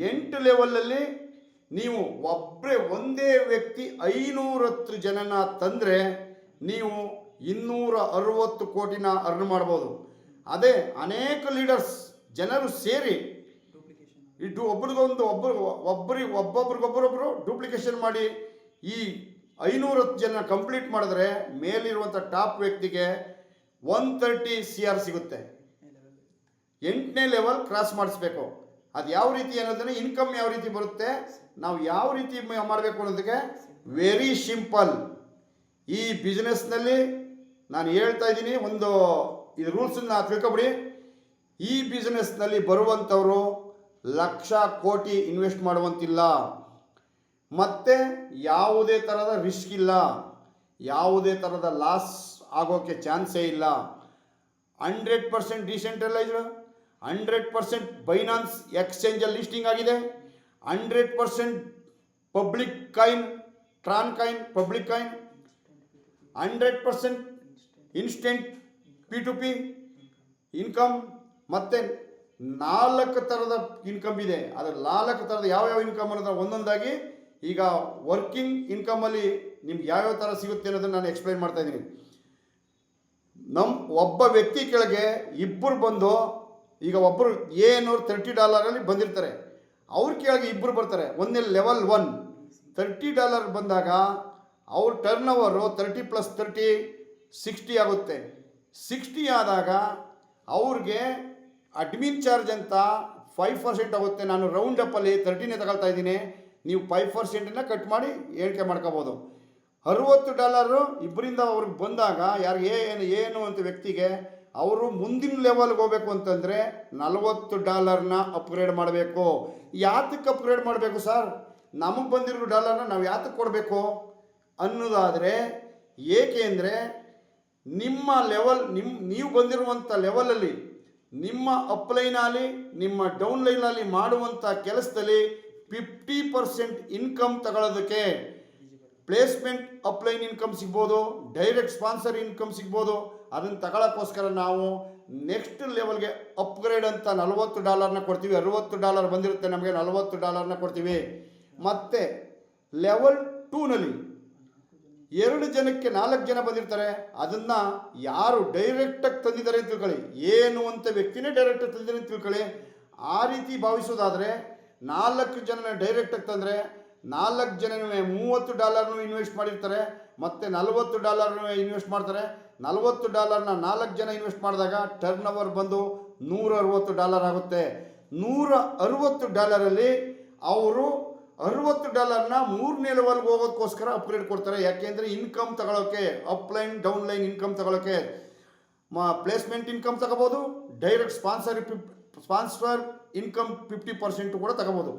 8 ಲೆವೆಲಲ್ಲಿ ನೀವು ಒಂದೇ ವ್ಯಕ್ತಿ 510 ಜನನ ತಂದರೆ ನೀವು 260 ಕೋಟಿನ ಅರ್ನ್ ಮಾಡ್ಬೋದು. ಅದೇ ಅನೇಕ ಲೀಡರ್ಸ್ ಜನರು ಸೇರಿ ಒಬ್ಬರಿಗೊಬ್ಬರು ಡೂಪ್ಲಿಕೇಶನ್ ಮಾಡಿ ಈ 510 ಜನ ಕಂಪ್ಲೀಟ್ ಮಾಡಿದ್ರೆ ಮೇಲಿರುವಂಥ ಟಾಪ್ ವ್ಯಕ್ತಿಗೆ 130 CR ಸಿಗುತ್ತೆ. 8ನೇ ಲೆವೆಲ್ ಕ್ರಾಸ್ ಮಾಡಿಸ್ಬೇಕು. ಅದು ಯಾವ ರೀತಿ ಅನ್ನೋದನ್ನು, ಇನ್ಕಮ್ ಯಾವ ರೀತಿ ಬರುತ್ತೆ, ನಾವು ಯಾವ ರೀತಿ ಮಾಡಬೇಕು ಅನ್ನೋದಕ್ಕೆ ವೆರಿ ಸಿಂಪಲ್. ಈ ಬಿಸ್ನೆಸ್ನಲ್ಲಿ ನಾನು ಹೇಳ್ತಾ ಇದ್ದೀನಿ, ಒಂದು ಇದು ರೂಲ್ಸನ್ನು ತಿಳ್ಕೊಬಿಡಿ. ಈ ಬಿಸ್ನೆಸ್ನಲ್ಲಿ ಬರುವಂಥವರು ಲಕ್ಷ ಕೋಟಿ ಇನ್ವೆಸ್ಟ್ ಮಾಡುವಂತಿಲ್ಲ, ಮತ್ತು ಯಾವುದೇ ಥರದ ರಿಸ್ಕ್ ಇಲ್ಲ, ಯಾವುದೇ ಥರದ ಲಾಸ್ ಆಗೋಕ್ಕೆ ಚಾನ್ಸೇ ಇಲ್ಲ. 100% ಡಿಸೆಂಟ್ರಲೈಸ್ಡ್, 100% ಬೈನಾನ್ಸ್ ಎಕ್ಸ್ಚೇಂಜಲ್ಲಿ ಲಿಸ್ಟಿಂಗ್ ಆಗಿದೆ, 100% public coin, Tron coin, public coin, 100% instant P2P income, ಮತ್ತು 4 ಥರದ ಇನ್ಕಮ್ ಇದೆ. ಅದರ 4 ಥರದ ಯಾವ್ಯಾವ ಇನ್ಕಮ್ ಅನ್ನೋದು ಒಂದೊಂದಾಗಿ ಈಗ ವರ್ಕಿಂಗ್ ಇನ್ಕಮಲ್ಲಿ ನಿಮ್ಗೆ ಯಾವ್ಯಾವ ಥರ ಸಿಗುತ್ತೆ ಅನ್ನೋದನ್ನು ನಾನು ಎಕ್ಸ್ಪ್ಲೈನ್ ಮಾಡ್ತಾ ಇದ್ದೀನಿ. ಒಬ್ಬ ವ್ಯಕ್ತಿ ಕೆಳಗೆ ಇಬ್ಬರು ಬಂದು, ಈಗ ಒಬ್ಬರು $30 ಬಂದಿರ್ತಾರೆ, ಅವ್ರ ಕೆಳಗೆ ಇಬ್ಬರು ಬರ್ತಾರೆ. ಒಂದೇ ಲೆವೆಲ್ 1 $30 ಬಂದಾಗ ಅವ್ರ ಟರ್ನ್ ಓವರು 30 + 30 60 ಆಗುತ್ತೆ. 60 ಆದಾಗ ಅವ್ರಿಗೆ ಅಡ್ಮಿನ್ ಚಾರ್ಜ್ ಅಂತ 5% ಆಗುತ್ತೆ. ನಾನು ರೌಂಡ್ ಅಪ್ಪಲ್ಲಿ 30ನೇ ತಗೊಳ್ತಾ ಇದ್ದೀನಿ, ನೀವು 5% ಕಟ್ ಮಾಡಿ ಹೇಳಿಕೆ ಮಾಡ್ಕೋಬೋದು. $60 ಇಬ್ಬರಿಂದ ಅವ್ರಿಗೆ ಬಂದಾಗ ಯಾರಿಗೆ ಏನು ಅಂತ ವ್ಯಕ್ತಿಗೆ, ಅವರು ಮುಂದಿನ ಲೆವೆಲ್ಗೆ ಹೋಗಬೇಕು ಅಂತಂದರೆ $40 ಅಪ್ಗ್ರೇಡ್ ಮಾಡಬೇಕು. ಯಾತಕ್ಕೆ ಅಪ್ಗ್ರೇಡ್ ಮಾಡಬೇಕು ಸರ್, ನಮಗೆ ಬಂದಿರೋ ಡಾಲರ್ನ ನಾವು ಯಾತಕ್ಕೆ ಕೊಡಬೇಕು ಅನ್ನೋದಾದರೆ, ಏಕೆ ಅಂದರೆ ನಿಮ್ಮ ಲೆವೆಲ್, ನೀವು ಬಂದಿರುವಂಥ ಲೆವೆಲಲ್ಲಿ, ನಿಮ್ಮ ಅಪ್ಲೈನಲ್ಲಿ, ನಿಮ್ಮ ಡೌನ್ಲೈನಲ್ಲಿ ಮಾಡುವಂಥ ಕೆಲಸದಲ್ಲಿ 50% ಇನ್ಕಮ್ ತಗೊಳ್ಳೋದಕ್ಕೆ ಪ್ಲೇಸ್ಮೆಂಟ್ ಅಪ್ಲೈನ್ ಇನ್ಕಮ್ ಸಿಗ್ಬೋದು, ಡೈರೆಕ್ಟ್ ಸ್ಪಾನ್ಸರ್ ಇನ್ಕಮ್ ಸಿಗ್ಬೋದು. ಅದನ್ನು ತಗೊಳ್ಳೋಕ್ಕೋಸ್ಕರ ನಾವು ನೆಕ್ಸ್ಟ್ ಲೆವೆಲ್ಗೆ ಅಪ್ಗ್ರೇಡ್ ಅಂತ $40 ಕೊಡ್ತೀವಿ. $60 ಬಂದಿರುತ್ತೆ, ನಮಗೆ $40 ಕೊಡ್ತೀವಿ. ಮತ್ತು ಲೆವೆಲ್ 2ನಲ್ಲಿ 2 ಜನಕ್ಕೆ 4 ಜನ ಬಂದಿರ್ತಾರೆ. ಅದನ್ನು ಯಾರು ಡೈರೆಕ್ಟಾಗಿ ತಂದಿದ್ದಾರೆ ಅಂತ ತಿಳ್ಕೊಳ್ಳಿ, ಏನು ಅಂತ ವ್ಯಕ್ತಿನೇ ಡೈರೆಕ್ಟಾಗಿ ತಂದಿದ್ದಾರೆ ಅಂತ ತಿಳ್ಕೊಳ್ಳಿ. ಆ ರೀತಿ ಭಾವಿಸೋದಾದರೆ 4 ಜನನ ಡೈರೆಕ್ಟಾಗಿ ತಂದರೆ 4 ಜನನೂ $30 ಇನ್ವೆಸ್ಟ್ ಮಾಡಿರ್ತಾರೆ, ಮತ್ತು $40 ಇನ್ವೆಸ್ಟ್ ಮಾಡ್ತಾರೆ. $40 4 ಜನ ಇನ್ವೆಸ್ಟ್ ಮಾಡಿದಾಗ ಟರ್ನ್ ಓವರ್ ಬಂದು $160 ಆಗುತ್ತೆ. $160 ಅವರು $60 3ನೇ ಲೆವೆಲ್ಗೆ ಹೋಗೋದಕ್ಕೋಸ್ಕರ ಅಪ್ಗ್ರೇಡ್ ಕೊಡ್ತಾರೆ. ಯಾಕೆಂದರೆ ಇನ್ಕಮ್ ತಗೊಳ್ಳೋಕ್ಕೆ, ಅಪ್ಲೈನ್ ಡೌನ್ಲೈನ್ ಇನ್ಕಮ್ ತಗೊಳ್ಳೋಕ್ಕೆ ಪ್ಲೇಸ್ಮೆಂಟ್ ಇನ್ಕಮ್ ತಗೋಬೋದು, ಡೈರೆಕ್ಟ್ ಸ್ಪಾನ್ಸರ್ ಇನ್ಕಮ್ 50% ಕೂಡ ತಗೋಬೋದು.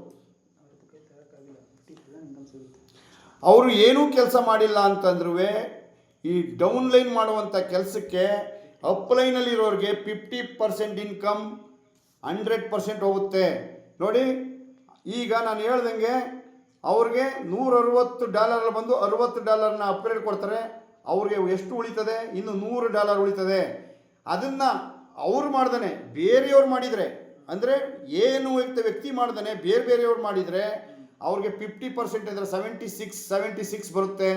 ಅವರು ಏನೂ ಕೆಲಸ ಮಾಡಿಲ್ಲ ಅಂತಂದ್ರೂ ಈ ಡೌನ್ಲೈನ್ ಮಾಡುವಂಥ ಕೆಲಸಕ್ಕೆ ಅಪ್ಲೈನಲ್ಲಿರೋರಿಗೆ 50% ಇನ್ಕಮ್ 100% ಹೋಗುತ್ತೆ. ನೋಡಿ, ಈಗ ನಾನು ಹೇಳ್ದಂಗೆ ಅವ್ರಿಗೆ $160 ಬಂದು $60 ಅಪ್ಗ್ರೇಡ್ ಕೊಡ್ತಾರೆ. ಅವ್ರಿಗೆ ಎಷ್ಟು ಉಳಿತದೆ? ಇನ್ನು $100 ಉಳಿತದೆ. ಅದನ್ನು ಅವ್ರು ಮಾಡ್ದಾನೆ ಬೇರೆಯವ್ರು ಮಾಡಿದರೆ, ಅಂದರೆ ಏನು ವ್ಯಕ್ತಿ ಮಾಡ್ದಾನೆ ಬೇರೆಯವ್ರು ಮಾಡಿದರೆ ಅವ್ರಿಗೆ 50% ಅಂದರೆ 76 ಬರುತ್ತೆ.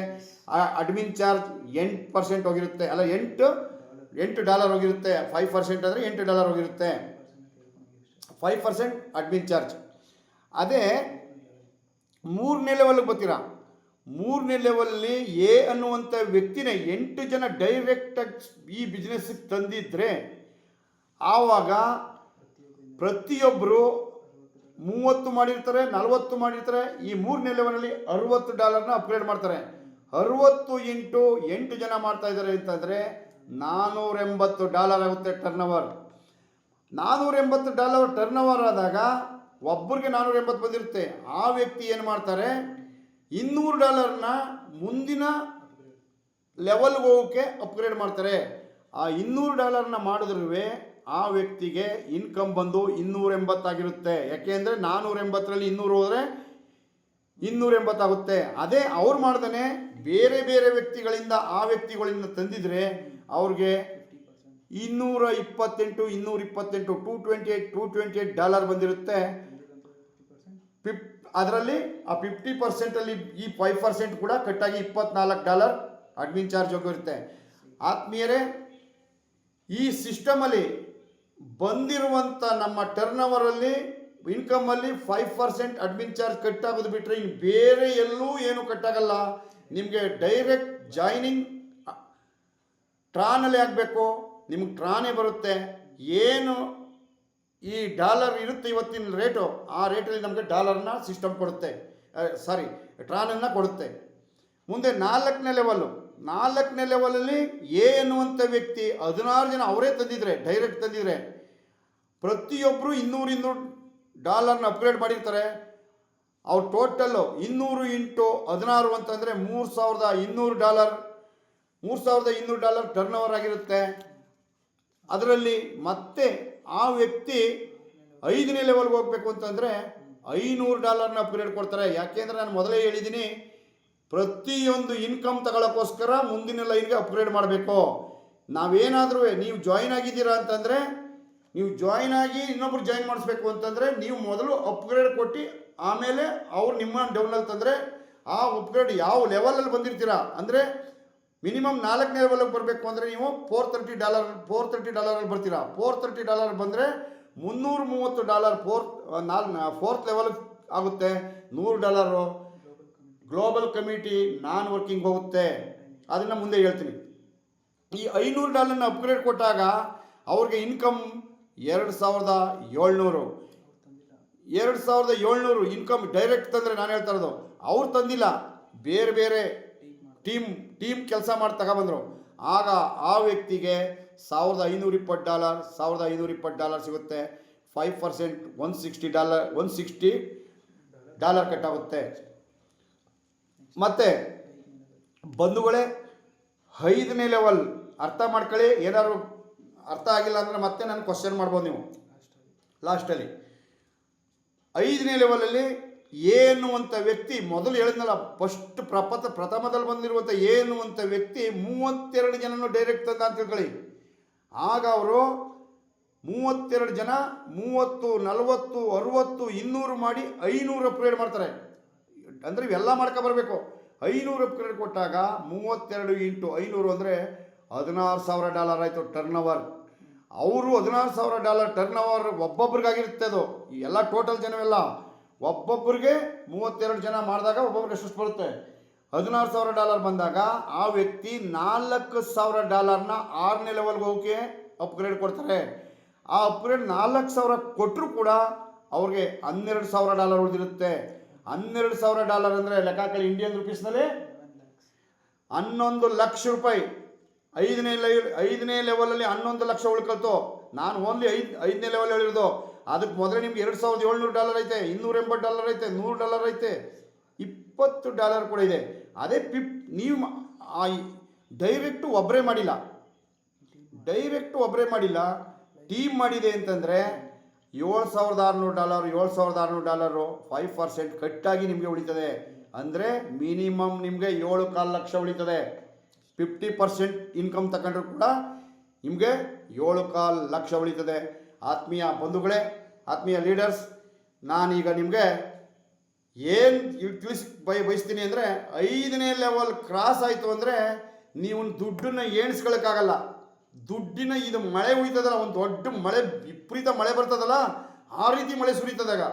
ಅಡ್ಮಿನ್ ಚಾರ್ಜ್ 8% ಹೋಗಿರುತ್ತೆ, ಅಲ್ಲ $8 ಹೋಗಿರುತ್ತೆ. 5% ಅಂದರೆ $8 ಹೋಗಿರುತ್ತೆ. 5% ಅಡ್ಮಿನ್ ಚಾರ್ಜ್. ಅದೇ 3ನೇ ಲೆವೆಲ್ಗೆ ಬರ್ತೀರಾ. 3ನೇ ಲೆವೆಲಲ್ಲಿ ಎ ಅನ್ನುವಂಥ ವ್ಯಕ್ತಿನೇ 8 ಜನ ಡೈರೆಕ್ಟಾಗಿ ಈ ಬಿಸ್ನೆಸ್ಗೆ ತಂದಿದ್ರೆ, ಆವಾಗ ಪ್ರತಿಯೊಬ್ಬರು 30 ಮಾಡಿರ್ತಾರೆ, 40 ಮಾಡಿರ್ತಾರೆ. ಈ 3ನೇ ಲೆವೆಲಲ್ಲಿ $60 ಅಪ್ಗ್ರೇಡ್ ಮಾಡ್ತಾರೆ. 60 × 8 ಜನ ಮಾಡ್ತಾ ಇದ್ದಾರೆ ಅಂತಂದರೆ $480 ಆಗುತ್ತೆ ಟರ್ನ್ ಓವರ್. $480 ಟರ್ನ್ ಓವರ್ ಆದಾಗ ಒಬ್ಬರಿಗೆ 480 ಬಂದಿರುತ್ತೆ. ಆ ವ್ಯಕ್ತಿ ಏನು ಮಾಡ್ತಾರೆ, $200 ಮುಂದಿನ ಲೆವೆಲ್ಗೆ ಹೋಗೋಕ್ಕೆ ಅಪ್ಗ್ರೇಡ್ ಮಾಡ್ತಾರೆ. ಆ $200 ಮಾಡಿದ್ರೂ ಆ ವ್ಯಕ್ತಿಗೆ ಇನ್ಕಮ್ ಬಂದು 280 ಆಗಿರುತ್ತೆ. ಯಾಕೆಂದರೆ 480ರಲ್ಲಿ 200 ಹೋದರೆ 280 ಆಗುತ್ತೆ. ಅದೇ ಅವ್ರು ಮಾಡ್ದೇ ಬೇರೆ ವ್ಯಕ್ತಿಗಳಿಂದ, ಆ ವ್ಯಕ್ತಿಗಳಿಂದ ತಂದಿದ್ರೆ ಅವ್ರಿಗೆ $228 ಬಂದಿರುತ್ತೆ. ಅದರಲ್ಲಿ ಆ 50%ಅಲ್ಲಿ ಈ 5% ಕೂಡ ಕಟ್ಟಾಗಿ $24 ಅಡ್ಮಿನ್ ಚಾರ್ಜ್ ಹೋಗಿರುತ್ತೆ. ಆತ್ಮೀಯರೇ, ಈ ಸಿಸ್ಟಮಲ್ಲಿ ಬಂದಿರುವಂಥ ನಮ್ಮ ಟರ್ನ್ ಓವರಲ್ಲಿ ಇನ್ಕಮಲ್ಲಿ 5% ಅಡ್ಮಿನ್ ಚಾರ್ಜ್ ಕಟ್ಟಾಗೋದು ಬಿಟ್ಟರೆ ಇನ್ನು ಬೇರೆ ಎಲ್ಲೂ ಏನು ಕಟ್ಟಾಗಲ್ಲ. ನಿಮಗೆ ಡೈರೆಕ್ಟ್ ಜಾಯ್ನಿಂಗ್ ಟ್ರಾನಲ್ಲಿ ಆಗಬೇಕು, ನಿಮಗೆ ಟ್ರಾನೇ ಬರುತ್ತೆ. ಏನು ಈ ಡಾಲರ್ ಇರುತ್ತೆ ಇವತ್ತಿನ ರೇಟು, ಆ ರೇಟಲ್ಲಿ ನಮಗೆ ಡಾಲರ್ನ ಸಿಸ್ಟಮ್ ಕೊಡುತ್ತೆ, ಟ್ರಾನನ್ನು ಕೊಡುತ್ತೆ. ಮುಂದೆ ನಾಲ್ಕನೇ ಲೆವೆಲಲ್ಲಿ ಎ ಎನ್ನುವಂಥ ವ್ಯಕ್ತಿ 16 ಜನ ಅವರೇ ತಂದಿದ್ರೆ, ಡೈರೆಕ್ಟ್ ತಂದಿದ್ರೆ, ಪ್ರತಿಯೊಬ್ಬರು $200 ಅಪ್ಗ್ರೇಡ್ ಮಾಡಿರ್ತಾರೆ. ಅವ್ರ ಟೋಟಲ್ಲು 200 × 16 ಅಂತಂದರೆ $3,200 ಟರ್ನ್ ಓವರ್ ಆಗಿರುತ್ತೆ. ಅದರಲ್ಲಿ ಮತ್ತೆ ಆ ವ್ಯಕ್ತಿ 5ನೇ ಲೆವೆಲ್ಗೆ ಹೋಗಬೇಕು ಅಂತಂದರೆ $500 ಅಪ್ಗ್ರೇಡ್ ಕೊಡ್ತಾರೆ. ಯಾಕೆಂದರೆ ನಾನು ಮೊದಲೇ ಹೇಳಿದ್ದೀನಿ, ಪ್ರತಿಯೊಂದು ಇನ್ಕಮ್ ತಗೊಳ್ಳೋಕ್ಕೋಸ್ಕರ ಮುಂದಿನ ಲೈನ್ಗೆ ಅಪ್ಗ್ರೇಡ್ ಮಾಡಬೇಕು. ನಾವೇನಾದರೂ ನೀವು ಜಾಯಿನ್ ಆಗಿದ್ದೀರಾ ಅಂತಂದರೆ, ನೀವು ಜಾಯಿನ್ ಆಗಿ ಇನ್ನೊಬ್ರು ಜಾಯಿನ್ ಮಾಡಿಸ್ಬೇಕು ಅಂತಂದರೆ ನೀವು ಮೊದಲು ಅಪ್ಗ್ರೇಡ್ ಕೊಟ್ಟು ಆಮೇಲೆ ಅವ್ರು ನಿಮ್ಮ ಡೌನಲ್ಲಿ ತಂದರೆ, ಆ ಅಪ್ಗ್ರೇಡ್ ಯಾವ ಲೆವೆಲಲ್ಲಿ ಬಂದಿರ್ತೀರಾ ಅಂದರೆ ಮಿನಿಮಮ್ 4ನೇ ಲೆವೆಲ್ಗೆ ಬರಬೇಕು ಅಂದರೆ ನೀವು $430 ಬರ್ತೀರಾ. $430 ಬಂದರೆ $330 ಫೋರ್ತ್ ಲೆವೆಲ್ ಆಗುತ್ತೆ. $100 ಗ್ಲೋಬಲ್ ಕಮಿಟಿ ನಾನ್ ವರ್ಕಿಂಗ್ ಹೋಗುತ್ತೆ. ಅದನ್ನು ಮುಂದೆ ಹೇಳ್ತೀನಿ. ಈ $500 ಅಪ್ಗ್ರೇಡ್ ಕೊಟ್ಟಾಗ ಅವ್ರಿಗೆ ಇನ್ಕಮ್ 2,700 ಇನ್ಕಮ್ ಡೈರೆಕ್ಟ್ ತಂದರೆ, ನಾನು ಹೇಳ್ತಾ ಇರೋದು ಅವ್ರು ತಂದಿಲ್ಲ, ಬೇರೆ ಟೀಮ್ ಕೆಲಸ ಮಾಡಿ ತಗೊಬಂದರು. ಆಗ ಆ ವ್ಯಕ್ತಿಗೆ $1,520 ಸಿಗುತ್ತೆ. 5% $160 ಕಟ್ಟಾಗುತ್ತೆ. ಮತ್ತು ಬಂಧುಗಳೇ, 5ನೇ ಲೆವೆಲ್ ಅರ್ಥ ಮಾಡ್ಕೊಳ್ಳಿ. ಏನಾದ್ರು ಅರ್ಥ ಆಗಿಲ್ಲ ಅಂದರೆ ಮತ್ತೆ ನಾನು ಕ್ವಶನ್ ಮಾಡ್ಬೋದು ನೀವು ಲಾಸ್ಟಲ್ಲಿ. 5ನೇ ಲೆವೆಲಲ್ಲಿ ಎ ಎನ್ನುವಂಥ ವ್ಯಕ್ತಿ, ಮೊದಲು ಹೇಳಿದ್ನಲ್ಲ, ಫಸ್ಟ್ ಪ್ರಥಮದಲ್ಲಿ ಬಂದಿರುವಂಥ ಎ ಎನ್ನುವಂಥ ವ್ಯಕ್ತಿ 32 ಜನನು ಡೈರೆಕ್ಟ್ ತಂದ ಅಂತ ತಿಳ್ಕೊಳ್ಳಿ. ಆಗ ಅವರು 32 ಜನ 30, 40, 60, 200 ಮಾಡಿ 500 ಅಪ್ಗ್ರೇಡ್ ಮಾಡ್ತಾರೆ. ಅಂದರೆ ಇವೆಲ್ಲ ಮಾಡ್ಕೊಬರ್ಬೇಕು. 500 ಅಪ್ಗ್ರೇಡ್ ಕೊಟ್ಟಾಗ 32 × 500 ಅಂದರೆ $16,000 ಆಯಿತು ಟರ್ನ್ ಓವರ್. ಅವರು $16,000 ಟರ್ನ್ ಓವರ್ ಒಬ್ಬೊಬ್ರಿಗಾಗಿರುತ್ತೆ. ಅದು ಎಲ್ಲ ಟೋಟಲ್ ಜನವೆಲ್ಲ ಒಬ್ಬೊಬ್ಬರಿಗೆ 32 ಜನ ಮಾಡಿದಾಗ ಒಬ್ಬೊಬ್ರಿಗೆ ಎಷ್ಟು ಬರುತ್ತೆ? $16,000 ಬಂದಾಗ ಆ ವ್ಯಕ್ತಿ $4,000 6ನೇ ಲೆವೆಲ್ಗೆ ಹೋಗಿ ಅಪ್ಗ್ರೇಡ್ ಕೊಡ್ತಾರೆ. ಆ ಅಪ್ಗ್ರೇಡ್ 4,000 ಕೊಟ್ಟರು ಕೂಡ ಅವ್ರಿಗೆ $12,000 ಉಳಿದಿರುತ್ತೆ. $12,000 ಅಂದರೆ ಲೆಕ್ಕಾಕಳಿ ಇಂಡಿಯನ್ ರುಪೀಸ್ನಲ್ಲಿ 11 ಲಕ್ಷ ರೂಪಾಯಿ. 5ನೇ ಲೆವೆಲಲ್ಲಿ 11 ಲಕ್ಷ ಉಳ್ಕೊಳ್ತು. ನಾನು ಓನ್ಲಿ 5ನೇ ಲೆವೆಲ್ ಹೇಳಿರೋದು. ಅದಕ್ಕೆ ಮೊದಲೇ ನಿಮ್ಗೆ $2,700 ಐತೆ, $280 ಐತೆ, $100 ಐತೆ, $20 ಕೂಡ ಇದೆ. ಅದೇ ನೀವು ಡೈರೆಕ್ಟು ಒಬ್ಬರೇ ಮಾಡಿಲ್ಲ, ಟೀಮ್ ಮಾಡಿದೆ ಅಂತಂದರೆ $7,600 5% ಕಟ್ಟಾಗಿ ನಿಮಗೆ ಉಳಿತದೆ. ಅಂದರೆ ಮಿನಿಮಮ್ ನಿಮಗೆ 7.5 ಲಕ್ಷ ಉಳಿತದೆ. 50% ಇನ್ಕಮ್ ತಗೊಂಡ್ರು ಕೂಡ ನಿಮಗೆ 7.5 ಲಕ್ಷ ಉಳಿತದೆ. ಆತ್ಮೀಯ ಬಂಧುಗಳೇ, ಆತ್ಮೀಯ ಲೀಡರ್ಸ್, ನಾನೀಗ ನಿಮಗೆ ಏನು ಬಯಸ್ತೀನಿ ಅಂದರೆ, 5ನೇ ಲೆವೆಲ್ ಕ್ರಾಸ್ ಆಯಿತು ಅಂದರೆ ನೀವು ದುಡ್ಡನ್ನು ಎಣಿಸ್ಕೊಳ್ಳೋಕ್ಕಾಗಲ್ಲ. ದುಡ್ಡಿನ ಇದು ಮಳೆ ಹುಯ್ತದಲ್ಲ, ಒಂದು ದೊಡ್ಡ ಮಳೆ, ವಿಪರೀತ ಮಳೆ ಬರ್ತದಲ್ಲ, ಆ ರೀತಿ ಮಳೆ ಸುರಿತದಾಗ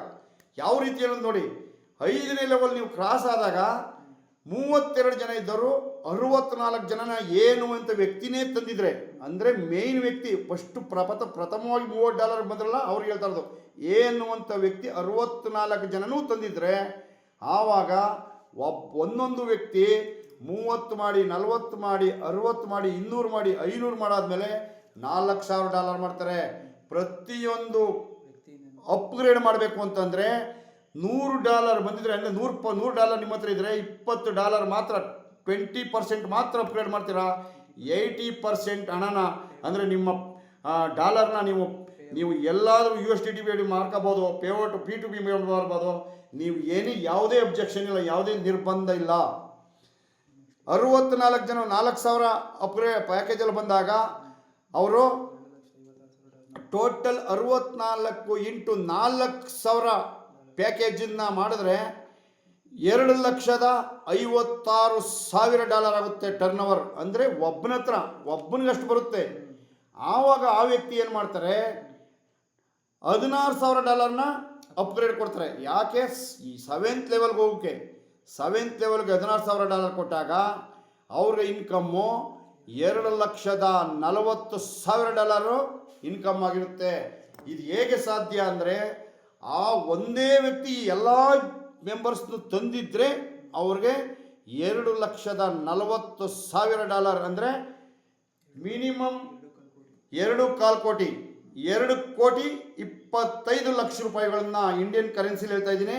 ಯಾವ ರೀತಿ ಅನ್ನೋದು ನೋಡಿ. 5ನೇ ಲೆವೆಲ್ ನೀವು ಕ್ರಾಸ್ ಆದಾಗ 32 ಜನ ಇದ್ದರು, 64 ಜನನ ಏನು ಅಂತ ವ್ಯಕ್ತಿನೇ ತಂದಿದ್ರೆ, ಅಂದರೆ ಮೇಯ್ನ್ ವ್ಯಕ್ತಿ ಫಸ್ಟ್ ಪ್ರಥಮವಾಗಿ $30 ಬಂದ್ರಲ್ಲ, ಅವ್ರಿಗೆ ಹೇಳ್ತಾ ಇರೋದು ಏನ್ನುವಂಥ ವ್ಯಕ್ತಿ 64 ಜನನೂ ತಂದಿದ್ರೆ, ಆವಾಗ ಒಂದೊಂದು ವ್ಯಕ್ತಿ 30 ಮಾಡಿ, 40 ಮಾಡಿ, 60 ಮಾಡಿ, 200 ಮಾಡಿ, 500 ಮಾಡಾದ್ಮೇಲೆ $4,000 ಮಾಡ್ತಾರೆ. ಪ್ರತಿಯೊಂದು ಅಪ್ಗ್ರೇಡ್ ಮಾಡಬೇಕು ಅಂತಂದರೆ $100 ಬಂದಿದ್ರೆ, ಅಂದರೆ $100 ನಿಮ್ಮ ಹತ್ರ ಇದ್ದರೆ $20 ಮಾತ್ರ, 20% ಮಾತ್ರ ಅಪ್ಗ್ರೇಡ್ ಮಾಡ್ತೀರಾ. 80% ಹಣನ, ಅಂದರೆ ನಿಮ್ಮ ಡಾಲರ್ನ ನೀವು ಎಲ್ಲಾದರೂ USDT ಮಾಡ್ಕೋಬೋದು, ಪೇಔಟ್ P2P ಮಾಡ್ಬೋದು. ನೀವು ಯಾವುದೇ ಅಬ್ಜೆಕ್ಷನ್ ಇಲ್ಲ, ಯಾವುದೇ ನಿರ್ಬಂಧ ಇಲ್ಲ. 64 ಜನ 4,000 ಅಪ್ಗ್ರೇಡ್ ಪ್ಯಾಕೇಜಲ್ಲಿ ಬಂದಾಗ ಅವರು ಟೋಟಲ್ 64 × 4,000 ಪ್ಯಾಕೇಜನ್ನು ಮಾಡಿದ್ರೆ $2,56,000 ಆಗುತ್ತೆ ಟರ್ನ್ ಓವರ್. ಅಂದರೆ ಒಬ್ಬನಿಗಷ್ಟು ಬರುತ್ತೆ. ಆವಾಗ ಆ ವ್ಯಕ್ತಿ ಏನು ಮಾಡ್ತಾರೆ, $16,000 ಅಪ್ಗ್ರೇಡ್ ಕೊಡ್ತಾರೆ. ಯಾಕೆ? ಈ 7th ಲೆವೆಲ್ಗೆ ಹೋಗೋಕ್ಕೆ ಸೆವೆಂತ್ ಲೆವೆಲ್ಗೆ $16,000 ಕೊಟ್ಟಾಗ ಅವ್ರಿಗೆ ಇನ್ಕಮ್ಮು $2,40,000 ಇನ್ಕಮ್ ಆಗಿರುತ್ತೆ. ಇದು ಹೇಗೆ ಸಾಧ್ಯ ಅಂದರೆ, ಆ ಒಂದೇ ವ್ಯಕ್ತಿ ಎಲ್ಲ ಮೆಂಬರ್ಸ್ನು ತಂದಿದ್ರೆ ಅವ್ರಿಗೆ $2,40,000 ಅಂದರೆ ಮಿನಿಮಮ್ 2.25 ಕೋಟಿ, 2,25,00,000 ರೂಪಾಯಿಗಳನ್ನ ಇಂಡಿಯನ್ ಕರೆನ್ಸಿಲಿ ಹೇಳ್ತಾ ಇದ್ದೀನಿ.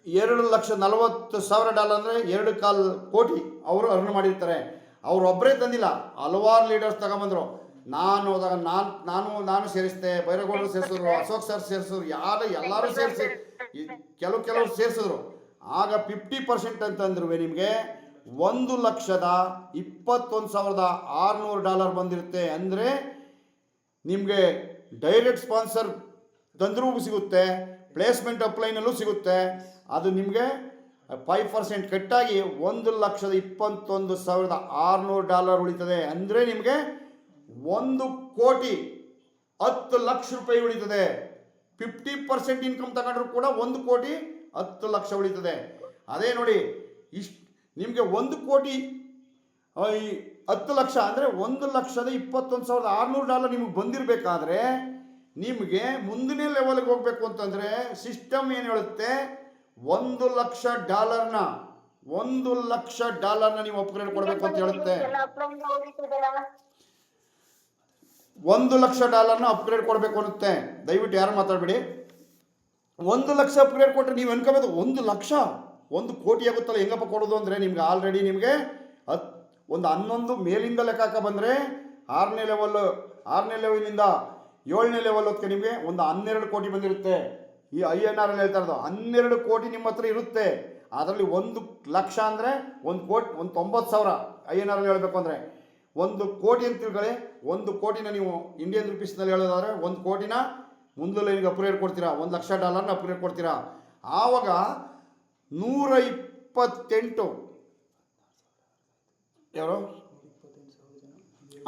$2,40,000 ಅಂದರೆ 2.25 ಕೋಟಿ ಅವರು ಅರ್ನ್ ಮಾಡಿರ್ತಾರೆ. ಅವರೊಬ್ಬರೇ ತಂದಿಲ್ಲ, ಹಲವಾರು ಲೀಡರ್ಸ್ ತಗೊಂಬಂದರು. ನಾನು ಹೋದಾಗ ನಾನು ಸೇರಿಸಿದೆ, ಬೈರೇಗೌಡರು ಸೇರಿಸಿದ್ರು, ಅಶೋಕ್ ಸರ್ ಸೇರಿಸಿದ್ರು, ಎಲ್ಲರೂ ಸೇರಿಸಿ ಕೆಲವರು ಸೇರಿಸಿದ್ರು. ಆಗ 50% ಅಂತಂದ್ರು ನಿಮಗೆ $1,21,600 ಬಂದಿರುತ್ತೆ. ಅಂದರೆ ನಿಮಗೆ ಡೈರೆಕ್ಟ್ ಸ್ಪಾನ್ಸರ್ ತಂದ್ರೂ ಸಿಗುತ್ತೆ, ಪ್ಲೇಸ್ಮೆಂಟ್ ಅಪ್ಲೈನಲ್ಲೂ ಸಿಗುತ್ತೆ. ಅದು ನಿಮಗೆ 5% ಕಟ್ಟಾಗಿ $1,21,600 ಉಳಿತದೆ. ಅಂದರೆ ನಿಮಗೆ 1,10,00,000 ರೂಪಾಯಿ ಉಳಿತದೆ. 50% ಇನ್ಕಮ್ ತಗೊಂಡ್ರು ಕೂಡ 1,10,00,000 ಉಳಿತದೆ. ಅದೇ ನೋಡಿ, ನಿಮಗೆ 1,10,00,000 ಅಂದರೆ $1,21,600 ನಿಮಗೆ ಬಂದಿರಬೇಕಾದ್ರೆ, ನಿಮಗೆ ಮುಂದಿನ ಲೆವೆಲ್ಗೆ ಹೋಗ್ಬೇಕು ಅಂತಂದರೆ ಸಿಸ್ಟಮ್ ಏನು ಹೇಳುತ್ತೆ, $1,00,000 ನೀವು ಅಪ್ಗ್ರೇಡ್ ಕೊಡಬೇಕು ಅಂತ ಹೇಳುತ್ತೆ. $1,00,000 ಅಪ್ಗ್ರೇಡ್ ಕೊಡಬೇಕು ಅನ್ನುತ್ತೆ. ದಯವಿಟ್ಟು ಯಾರು ಮಾತಾಡಬೇಡಿ. 1,00,000 ಅಪ್ಗ್ರೇಡ್ ಕೊಟ್ಟರೆ ನೀವು ಅನ್ಕೋಬೋದು 1,00,000 1 ಕೋಟಿ ಆಗುತ್ತಲ್ಲ, ಹೆಂಗಪ್ಪ ಕೊಡೋದು ಅಂದರೆ, ನಿಮ್ಗೆ ಆಲ್ರೆಡಿ ನಿಮಗೆ ಒಂದು 11 ಮೇಲಿಂದ ಲೆಕ್ಕ ಬಂದರೆ 6ನೇ ಲೆವೆಲಿಂದ 7ನೇ ಲೆವೆಲ್ ಹೊತ್ತಿಗೆ ನಿಮಗೆ ಒಂದು 12 ಕೋಟಿ ಬಂದಿರುತ್ತೆ. ಈ INR ಅಲ್ಲಿ ಹೇಳ್ತಾ ಇರೋದು 12 ಕೋಟಿ ನಿಮ್ಮ ಹತ್ರ ಇರುತ್ತೆ. ಅದರಲ್ಲಿ 1,00,000 ಅಂದರೆ 1 ಕೋಟಿ 90,000 INR ಅಲ್ಲಿ ಹೇಳಬೇಕು ಅಂದರೆ 1 ಕೋಟಿ ಅಂತ ತಿಳ್ಕೊಳ್ಳಿ. 1 ಕೋಟಿನ ನೀವು ಇಂಡಿಯನ್ ರುಪೀಸ್ನಲ್ಲಿ ಹೇಳೋದಾದರೆ 1 ಕೋಟಿನ ಮುಂದೆ ಲೈನ್ಗೆ ಅಪ್ಗ್ರೇಡ್ ಕೊಡ್ತೀರಾ, $1,00,000 ಅಪ್ಗ್ರೇಡ್ ಕೊಡ್ತೀರಾ. ಆವಾಗ 128 ಯಾರು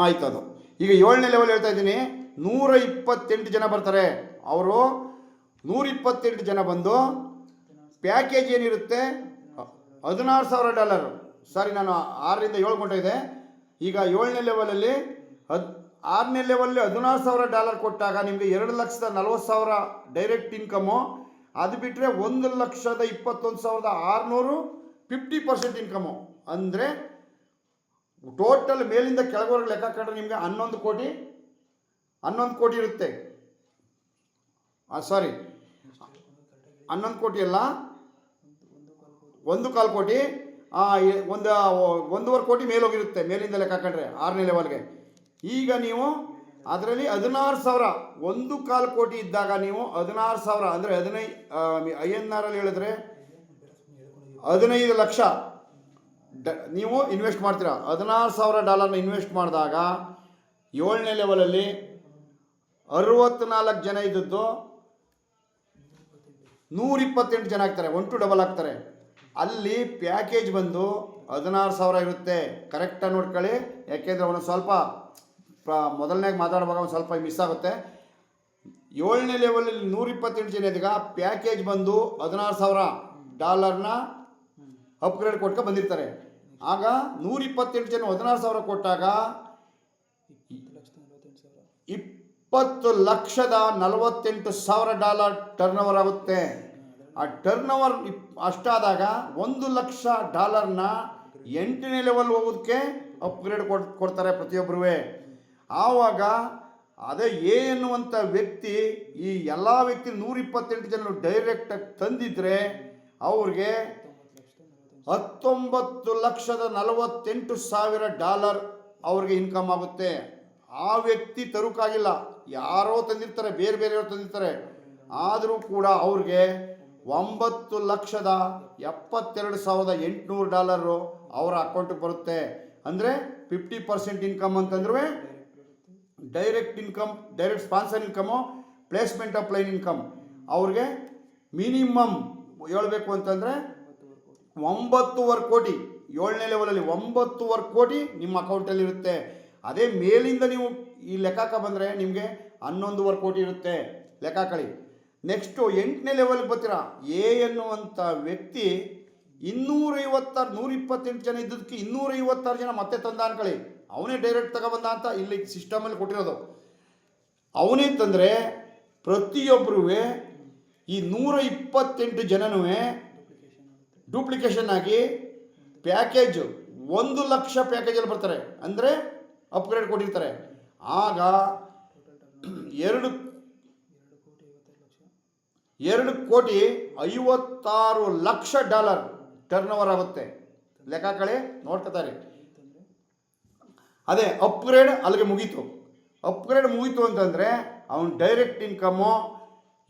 ಆಯ್ತು. ಅದು ಈಗ 7ನೇ ಲೆವೆಲ್ ಹೇಳ್ತಾ ಇದ್ದೀನಿ. 128 ಜನ ಬರ್ತಾರೆ. ಅವರು 128 ಜನ ಬಂದು ಪ್ಯಾಕೇಜ್ ಏನಿರುತ್ತೆ $16,000. ಸಾರಿ, ನಾನು 6ರಿಂದ 7 ಗಂಟೆ ಇದೆ. ಈಗ 7ನೇ ಲೆವೆಲಲ್ಲಿ 6ನೇ ಲೆವೆಲ್ಲಿ $16,000 ಕೊಟ್ಟಾಗ ನಿಮಗೆ 2,40,000 ಡೈರೆಕ್ಟ್ ಇನ್ಕಮ್ಮು. ಅದು ಬಿಟ್ಟರೆ 1,21,600 50% ಇನ್ಕಮ್ಮು. ಅಂದರೆ ಟೋಟಲ್ ಮೇಲಿಂದ ಕೆಳಗವರೆಗೆ ಲೆಕ್ಕ ಹಾಕೊಂಡ್ರೆ ನಿಮಗೆ 11 ಕೋಟಿ ಇರುತ್ತೆ. ಸಾರಿ, 11 ಕೋಟಿ ಅಲ್ಲ, 1.25 ಕೋಟಿ, 1.5 ಕೋಟಿ ಮೇಲೋಗಿರುತ್ತೆ ಮೇಲಿಂದ ಲೆಕ್ಕ ಹಾಕೊಂಡ್ರೆ 6ನೇ ಲೆವೆಲ್ಗೆ. ಈಗ ನೀವು ಅದರಲ್ಲಿ 16,000 1.25 ಕೋಟಿ ಇದ್ದಾಗ ನೀವು 16,000 ಅಂದರೆ 15 INR ಅಲ್ಲಿ ಹೇಳಿದ್ರೆ 15 ಲಕ್ಷ ನೀವು ಇನ್ವೆಸ್ಟ್ ಮಾಡ್ತೀರಾ. $16,000 ಇನ್ವೆಸ್ಟ್ ಮಾಡಿದಾಗ 7ನೇ ಲೆವೆಲಲ್ಲಿ 64 ಜನ ಇದ್ದದ್ದು 128 ಜನ ಆಗ್ತಾರೆ, 1 to ಡಬಲ್ ಆಗ್ತಾರೆ. ಅಲ್ಲಿ ಪ್ಯಾಕೇಜ್ ಬಂದು 16,000 ಇರುತ್ತೆ. ಕರೆಕ್ಟಾಗಿ ನೋಡ್ಕೊಳ್ಳಿ, ಯಾಕೆಂದರೆ ಅವನು ಸ್ವಲ್ಪ ಮೊದಲನೇಗೆ ಮಾತಾಡುವಾಗ ಒಂದು ಸ್ವಲ್ಪ ಮಿಸ್ ಆಗುತ್ತೆ. 7ನೇ ಲೆವೆಲಲ್ಲಿ 128 ಜನ ಇದ್ದಾಗ ಪ್ಯಾಕೇಜ್ ಬಂದು $16,000 ಅಪ್ಗ್ರೇಡ್ ಕೊಟ್ಕೊಂಡು ಬಂದಿರ್ತಾರೆ. ಆಗ 128 ಜನ 16,000 ಕೊಟ್ಟಾಗ 20,48,000 ಟರ್ನ್ ಓವರ್ ಆಗುತ್ತೆ. ಆ ಟರ್ನ್ ಓವರ್ ಅಷ್ಟಾದಾಗ $1,00,000 8ನೇ ಲೆವೆಲ್ ಹೋಗೋದಕ್ಕೆ ಅಪ್ಗ್ರೇಡ್ ಕೊಡ್ತಾರೆ ಪ್ರತಿಯೊಬ್ಬರೂ. ಆವಾಗ ಅದೇ ಎನ್ನುವಂಥ ವ್ಯಕ್ತಿ ಈ ಎಲ್ಲ ವ್ಯಕ್ತಿ 128 ಜನ ಡೈರೆಕ್ಟಾಗಿ ತಂದಿದ್ರೆ ಅವ್ರಿಗೆ $19,48,000 ಅವ್ರಿಗೆ ಇನ್ಕಮ್ ಆಗುತ್ತೆ. ಆ ವ್ಯಕ್ತಿ ತರೋಕ್ಕಾಗಿಲ್ಲ, ಯಾರೋ ತಂದಿರ್ತಾರೆ, ಬೇರೆಯವರು ತಂದಿರ್ತಾರೆ. ಆದರೂ ಕೂಡ ಅವ್ರಿಗೆ $9,72,800 ಅವರ ಅಕೌಂಟಿಗೆ ಬರುತ್ತೆ. ಅಂದರೆ 50% ಇನ್ಕಮ್ ಅಂತಂದ್ರೆ direct income, direct sponsor income, placement of line income. ಅವ್ರಿಗೆ ಮಿನಿಮಮ್ ಹೇಳಬೇಕು ಅಂತಂದರೆ 9.25 ಕೋಟಿ 7ನೇ ಲೆವೆಲಲ್ಲಿ 9.25 ಕೋಟಿ ನಿಮ್ಮ ಅಕೌಂಟಲ್ಲಿ ಇರುತ್ತೆ. ಅದೇ ಮೇಲಿಂದ ನೀವು ಈ ಲೆಕ್ಕಕ್ಕೆ ಬಂದರೆ ನಿಮಗೆ 11.25 ಕೋಟಿ ಇರುತ್ತೆ. ಲೆಕ್ಕ ಹಾಕೊಳ್ಳಿ. ನೆಕ್ಸ್ಟು 8ನೇ ಲೆವೆಲ್ಗೆ ಬರ್ತೀರಾ. ಎ ಎನ್ನುವಂಥ ವ್ಯಕ್ತಿ 128 ಜನ ಇದ್ದದಕ್ಕೆ 256 ಜನ ಮತ್ತೆ ತಂದ ಅನ್ಕೊಳ್ಳಿ. ಅವನೇ ಡೈರೆಕ್ಟ್ ತಗೊಬಂದ ಅಂತ ಇಲ್ಲಿ ಸಿಸ್ಟಮಲ್ಲಿ ಕೊಟ್ಟಿರೋದು. ಅವನೇ ತಂದರೆ ಪ್ರತಿಯೊಬ್ಬರೂ ಈ 128 ಜನನೂ ಡೂಪ್ಲಿಕೇಶನ್ ಆಗಿ ಪ್ಯಾಕೇಜು 1 ಲಕ್ಷ ಪ್ಯಾಕೇಜಲ್ಲಿ ಬರ್ತಾರೆ. ಅಂದರೆ ಅಪ್ಗ್ರೇಡ್ ಕೊಟ್ಟಿರ್ತಾರೆ. ಆಗ 2,56,00,000 ಟರ್ನ್ ಓವರ್ ಆಗುತ್ತೆ. ಲೆಕ್ಕ ಕಳೆ ನೋಡ್ಕೊತಾರೆ. ಅದೇ ಅಪ್ಗ್ರೇಡ್ ಅಲ್ಲಿಗೆ ಮುಗೀತು. ಅಪ್ಗ್ರೇಡ್ ಮುಗೀತು ಅಂತಂದರೆ ಅವನು ಡೈರೆಕ್ಟ್ ಇನ್ಕಮ್ಮು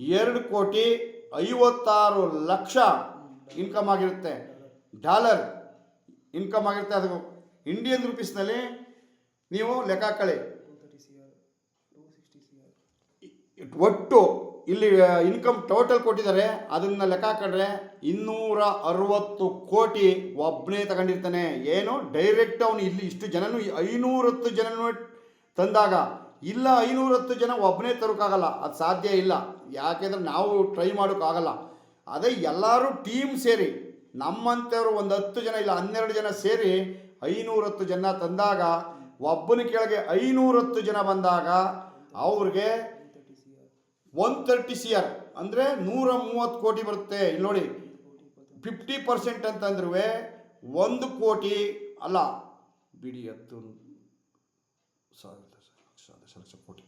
2,56,00,000 ಇನ್ಕಮ್ ಆಗಿರುತ್ತೆ. ಡಾಲರ್ ಇನ್ಕಮ್ ಆಗಿರುತ್ತೆ. ಅದು ಇಂಡಿಯನ್ ರುಪೀಸ್ನಲ್ಲಿ ನೀವು ಲೆಕ್ಕ ಹಾಕೊಳ್ಳಿ. ಒಟ್ಟು ಇಲ್ಲಿ ಇನ್ಕಮ್ ಟೋಟಲ್ ಕೊಟ್ಟಿದ್ದಾರೆ. ಅದನ್ನು ಲೆಕ್ಕ ಹಾಕೊಂಡ್ರೆ 260 ಕೋಟಿ ಒಬ್ಬನೇ ತಗೊಂಡಿರ್ತಾನೆ. ಏನು ಡೈರೆಕ್ಟ್ ಅವನು ಇಲ್ಲಿ ಇಷ್ಟು ಜನನು 510 ಜನನು ತಂದಾಗ, ಇಲ್ಲ 510 ಜನ ಒಬ್ಬನೇ ತರೋಕ್ಕಾಗಲ್ಲ, ಅದು ಸಾಧ್ಯ ಇಲ್ಲ. ಯಾಕೆಂದರೆ ನಾವು ಟ್ರೈ ಮಾಡೋಕ್ಕಾಗಲ್ಲ. ಅದೇ ಎಲ್ಲರೂ ಟೀಮ್ ಸೇರಿ ನಮ್ಮಂಥವ್ರು ಒಂದು 10 ಜನ ಇಲ್ಲ 12 ಜನ ಸೇರಿ 510 ಜನ ತಂದಾಗ, ಒಬ್ಬನ ಕೆಳಗೆ 510 ಜನ ಬಂದಾಗ ಅವ್ರಿಗೆ 130 CR ಅಂದರೆ 130 ಕೋಟಿ ಬರುತ್ತೆ. ಇಲ್ಲಿ ನೋಡಿ 50% ಅಂತಂದ್ರೂ 1 ಕೋಟಿ ಅಲ್ಲ ಬಿಡಿ 10 ಕೋಟಿ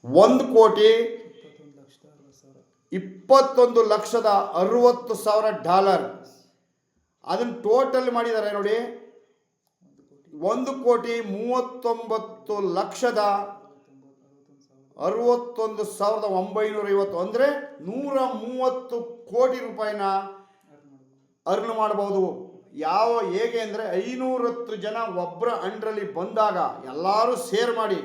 1 ಕೋಟಿ 21,60,000 ಡಾಲರ್. ಅದನ್ನು ಟೋಟಲ್ ಮಾಡಿದ್ದಾರೆ ನೋಡಿ 1,61,61,950 ಅಂದರೆ 130 ಕೋಟಿ ರೂಪಾಯಿನ ಅರ್ನ್ ಮಾಡ್ಬೋದು. ಹೇಗೆ ಅಂದರೆ 510 ಜನ ಒಬ್ಬರ ಅಂಡ್ರಲ್ಲಿ ಬಂದಾಗ ಎಲ್ಲರೂ ಶೇರ್ ಮಾಡಿ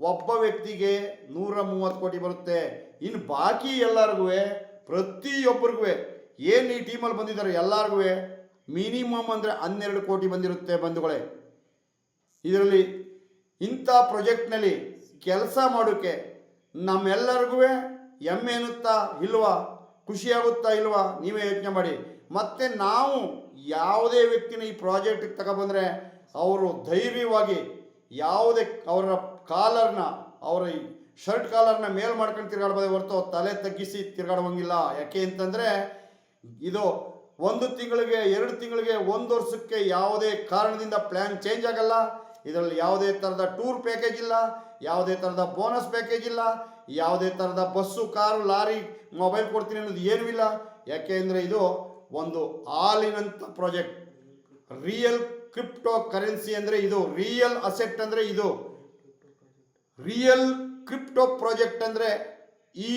ಒಬ್ಬ ವ್ಯಕ್ತಿಗೆ 130 ಕೋಟಿ ಬರುತ್ತೆ. ಇನ್ನು ಬಾಕಿ ಎಲ್ಲರಿಗೂ ಪ್ರತಿಯೊಬ್ಬರಿಗೂ ಏನು ಈ ಟೀಮಲ್ಲಿ ಬಂದಿದ್ದಾರೆ ಎಲ್ಲರಿಗೂ ಮಿನಿಮಮ್ ಅಂದರೆ 12 ಕೋಟಿ ಬಂದಿರುತ್ತೆ ಬಂಧುಗಳೇ. ಇದರಲ್ಲಿ ಇಂಥ ಪ್ರಾಜೆಕ್ಟ್ನಲ್ಲಿ ಕೆಲಸ ಮಾಡೋಕ್ಕೆ ನಮ್ಮೆಲ್ಲರಿಗೂ ಹೆಮ್ಮೆ ಅನ್ನುತ್ತಾ ಇಲ್ವಾ, ಖುಷಿಯಾಗುತ್ತಾ ಇಲ್ವಾ, ನೀವೇ ಯೋಚನೆ ಮಾಡಿ. ಮತ್ತು ನಾವು ಯಾವುದೇ ವ್ಯಕ್ತಿನ ಈ ಪ್ರಾಜೆಕ್ಟಿಗೆ ತಗೊಬಂದರೆ ಅವರು ಧೈರ್ಯವಾಗಿ ಯಾವುದೇ ಅವರ ಕಾಲರ್ನ ಅವರ ಶರ್ಟ್ ಕಾಲರ್ನ ಮೇಲ್ ಮಾಡ್ಕೊಂಡು ತಿರ್ಗಾಡ್ಬೋದೇ ಹೊರತು ತಲೆ ತಗ್ಗಿಸಿ ತಿರ್ಗಾಡುವಂಗಿಲ್ಲ. ಯಾಕೆ ಅಂತಂದರೆ ಇದು 1 ತಿಂಗಳಿಗೆ 2 ತಿಂಗಳಿಗೆ 1 ವರ್ಷಕ್ಕೆ ಯಾವುದೇ ಕಾರಣದಿಂದ ಪ್ಲ್ಯಾನ್ ಚೇಂಜ್ ಆಗಲ್ಲ. ಇದರಲ್ಲಿ ಯಾವುದೇ ಥರದ ಟೂರ್ ಪ್ಯಾಕೇಜ್ ಇಲ್ಲ, ಯಾವುದೇ ಥರದ ಬೋನಸ್ ಪ್ಯಾಕೇಜ್ ಇಲ್ಲ, ಯಾವುದೇ ಥರದ ಬಸ್ಸು ಕಾರು ಲಾರಿ ಮೊಬೈಲ್ ಕೊಡ್ತೀನಿ ಅನ್ನೋದು ಏನೂ ಇಲ್ಲ. ಯಾಕೆ ಅಂದರೆ ಇದು ಒಂದು ಆಲ್ ಇನ್ ಅಂತ ಪ್ರಾಜೆಕ್ಟ್. ರಿಯಲ್ ಕ್ರಿಪ್ಟೋ ಕರೆನ್ಸಿ ಅಂದರೆ ಇದು, ರಿಯಲ್ ಅಸೆಟ್ ಅಂದರೆ ಇದು, ರಿಯಲ್ ಕ್ರಿಪ್ಟೋ ಪ್ರಾಜೆಕ್ಟ್ ಅಂದರೆ ಈ